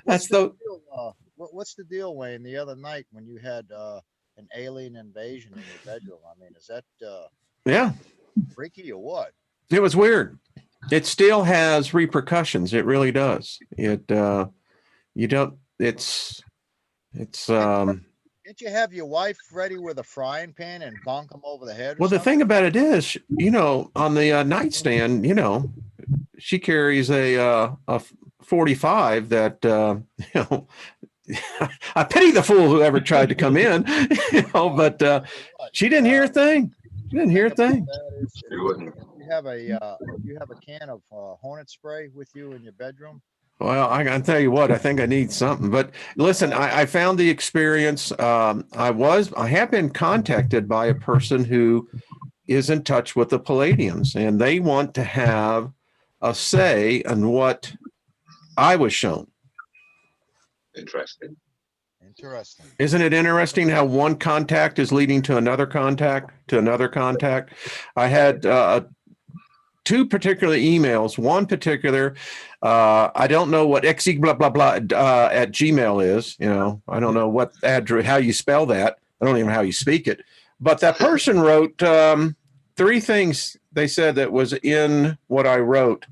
That's the deal, what's the deal, Wayne? The other night when you had an alien invasion in your bedroom, I mean, is that yeah, freaky or what? it was weird. It still has repercussions. It really does. Didn't you have your wife ready with a frying pan and bonk him over the head? Or Well, the something? thing about it is, on the nightstand, she carries a 45 that, I pity the fool who ever tried to come in, but she didn't hear a thing. She didn't hear a thing. That is, You wouldn't. you have a can of Hornet spray with you in your bedroom. Well, I can tell you what, I think I need something. But listen, I found the experience. I have been contacted by a person who is in touch with the Palladians, and they want to have a say in what I was shown. Interesting. Interesting. Isn't it interesting how one contact is leading to another contact to another contact? I had two particular emails. One particular, I don't know what xe blah blah blah at Gmail is. I don't know what address, how you spell that. I don't even know how you speak it. But that person wrote three things. They said that was in what I wrote.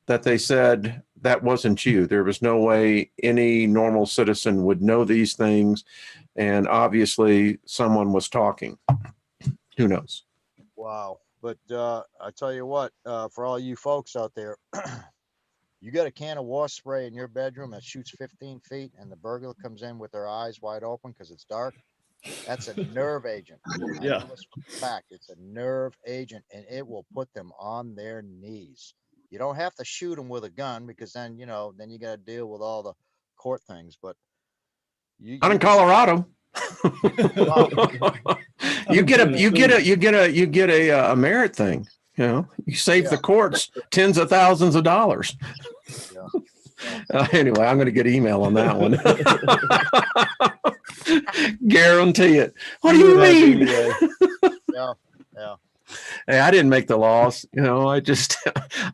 That they said that wasn't you. There was no way any normal citizen would know these things, and obviously someone was talking. Who knows? Wow. But I tell you what, for all you folks out there, you got a can of wasp spray in your bedroom that shoots 15 feet and the burglar comes in with their eyes wide open because it's dark. That's a nerve agent. I Yeah. know this for a fact. It's a nerve agent and it will put them on their knees. You don't have to shoot them with a gun because then, then you got to deal with all the court things. But I'm in Colorado. you get a merit thing. You know, you save the courts tens of thousands of dollars. Anyway, I'm going to get email on that one. Guarantee it. What do you mean? Yeah. Hey, I didn't make the laws. You know,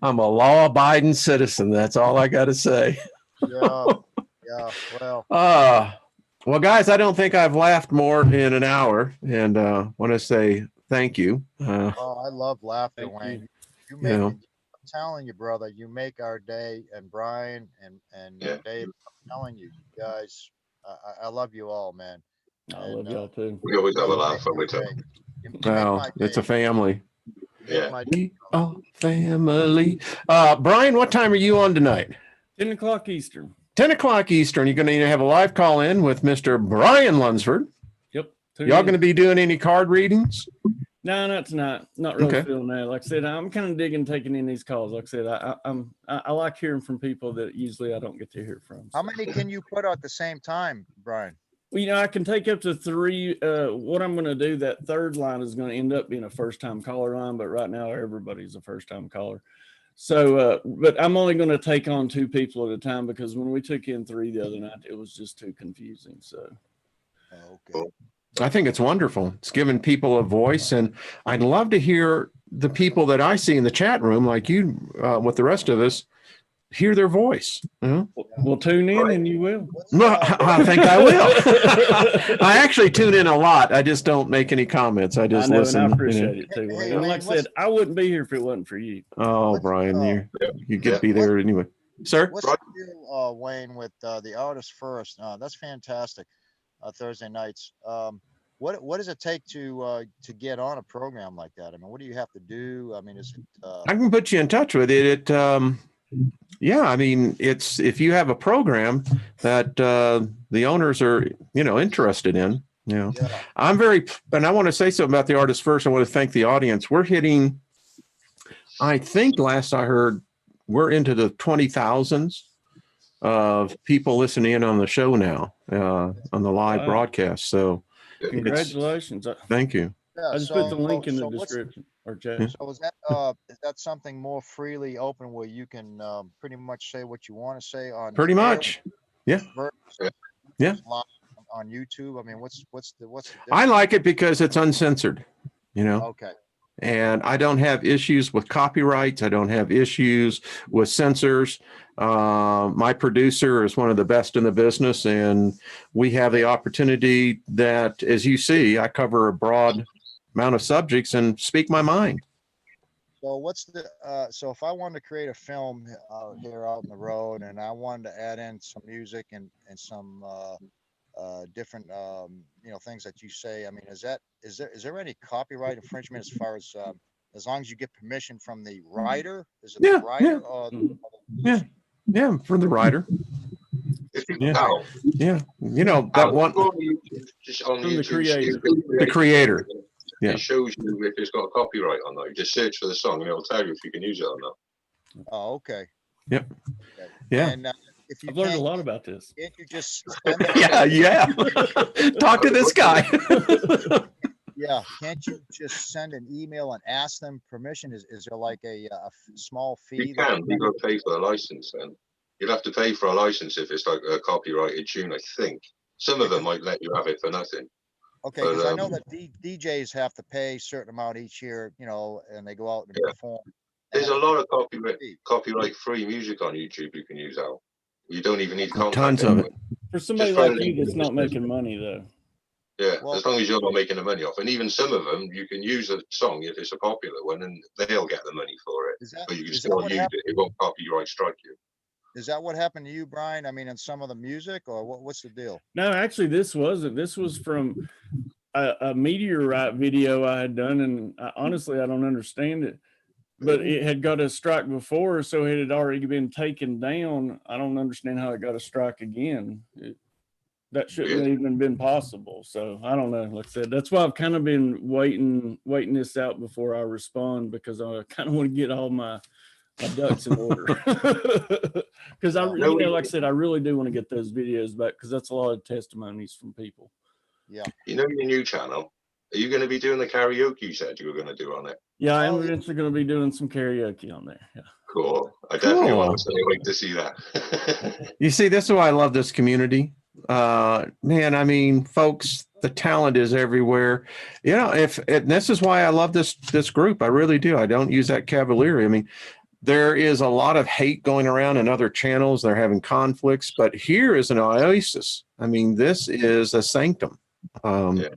I'm a law-abiding citizen. That's all I got to say. Yeah. Well, guys, I don't think I've laughed more in an hour, and want to say thank you. I love laughter, Wayne. You make it, I'm telling you, brother, you make our day, and Brian and Dave, I'm telling you, guys, I love you all, man. I love y'all too. We always have a laugh when we talk. Wow, it's a family. Yeah. We are family. Brian, what time are you on tonight? 10 o'clock Eastern. 10 o'clock Eastern. You're going to have a live call in with Mr. Brian Lunsford. Yep. Y'all going to be doing any card readings? No, not tonight. Not really feeling that. Like I said, I'm kind of digging taking in these calls. Like I said, I like hearing from people that usually I don't get to hear from. So. How many can you put at the same time, Brian? Well, you know, I can take up to 3. What I'm going to do, that third line is going to end up being a first-time caller line, but right now everybody's a first-time caller. So, but I'm only going to take on 2 people at a time because when we took in 3 the other night, it was just too confusing. So, Okay. I think it's wonderful. It's giving people a voice, and I'd love to hear the people that I see in the chat room, like you, with the rest of us, hear their voice. We'll tune in and you will. Well, I think I will. I actually tune in a lot. I just don't make any comments. I just listen. And I appreciate it too. Hey, and like I said, I wouldn't be here if it wasn't for you. Oh, Brian, you get to be there anyway. Sir? What's the deal, Wayne, with the Artist First? That's fantastic. Thursday nights. What does it take to get on a program like that? I mean, what do you have to do? I mean, is it? I can put you in touch with it. Yeah, I mean, it's if you have a program that the owners are, interested in. I'm and I want to say something about the Artist First. I want to thank the audience. We're hitting, I think last I heard, we're into the 20,000s of people listening in on the show now, on the live broadcast. So congratulations. Thank you. Yeah, I just put the link in the description or chat. So is that something more freely open where you can pretty much say what you want to say on pretty much? Yeah. On YouTube? I mean, what's the I like it because it's uncensored, Okay. And I don't have issues with copyrights. I don't have issues with censors. My producer is one of the best in the business, and we have the opportunity that, as you see, I cover a broad amount of subjects and speak my mind. So what's so if I wanted to create a film here out in the road, and I wanted to add in some music and some different things that you say, I mean, is there any copyright infringement as long as you get permission from the writer? Is it the writer? Or yeah, for the writer. Yeah. That one just on From the creator. Yeah. It shows you if it's got a copyright or not. You just search for the song and it'll tell you if you can use it or not. Oh, okay. Yep. Okay. Yeah. And if you I've learned a lot about this. Can't you just yeah. Talk to this guy. Yeah, can't you just send an email and ask them permission? Is there like a small fee? You can. You've got to pay for a license then. You'll have to pay for a license if it's like a copyrighted tune, I think. Some of them might let you have it for nothing. Okay, because I know that DJs have to pay a certain amount each year, and they go out and perform. There's a lot of copyright-free music on YouTube you can use out. You don't even need contact. Tons of it. For somebody like you that's not making money, though. Yeah, as long as you're not making the money off. And even some of them, you can use a song if it's a popular one, and they'll get the money for it. But you can still use it. It won't copyright strike you. Is that what happened to you, Brian? I mean, in some of the music, or what's the deal? No, actually, this wasn't. This was from a meteorite video I had done, and honestly, I don't understand it. But it had got a strike before, so it had already been taken down. I don't understand how it got a strike again. That shouldn't have even been possible. So I don't know. Like I said, that's why I've kind of been waiting this out before I respond, because I kind of want to get all my my ducks in order. Because like I said, I really do want to get those videos back because that's a lot of testimonies from people. Yeah. You know your new channel. Are you going to be doing the karaoke you said you were going to do on it? Yeah, I am Oh, yeah. eventually going to be doing some karaoke on there. Yeah. Cool. I definitely want Cool. to wait to see that. You see, this is why I love this community. Man, I mean, folks, the talent is everywhere. You know, and this is why I love this group. I really do. I don't use that cavalierly. I mean, there is a lot of hate going around in other channels. They're having conflicts, but here is an oasis. I mean, this is a sanctum. Yeah.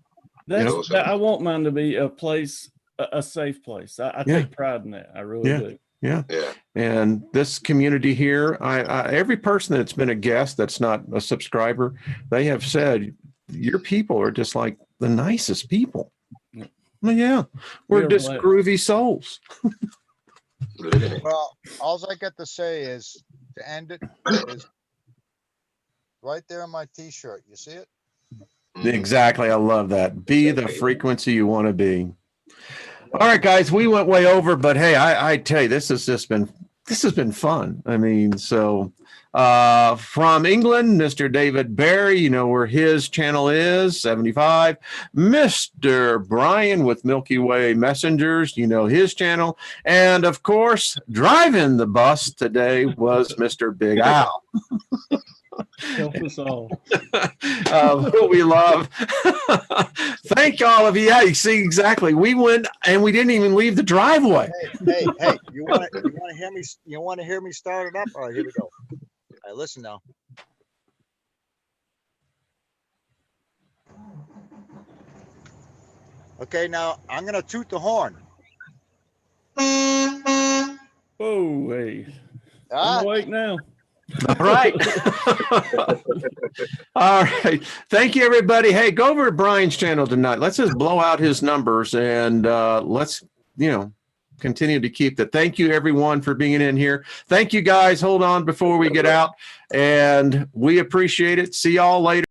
I want mine to be a place, a safe place. I take pride in that. I really do. Yeah. And this community here, I every person that's been a guest that's not a subscriber, they have said your people are just like the nicest people. Yeah. Well, yeah, we're just groovy souls. Well, all I got to say is to end it is right there on my T-shirt. You see it? Exactly. I love that. Be the frequency you want to be. All right, guys, we went way over, but hey, I tell you, this has been fun. I mean, so from England, Mr. David Barry, you know where his channel is, 75. Mr. Brian with Milky Way Messengers, you know his channel. And of course, driving the bus today was Mr. Big Al. Help us all. Who we love. Thank all of you. Yeah, you see exactly. We went and we didn't even leave the driveway. Hey! You want to hear me? You want to hear me start it up? All right, here we go. All right, listen now. Okay, now I'm gonna toot the horn. Oh, hey. I'm awake now. All right. All right. Thank you, everybody. Hey, go over to Brian's channel tonight. Let's just blow out his numbers and let's, continue to keep that. Thank you, everyone, for being in here. Thank you, guys. Hold on before we get out. And we appreciate it. See y'all later.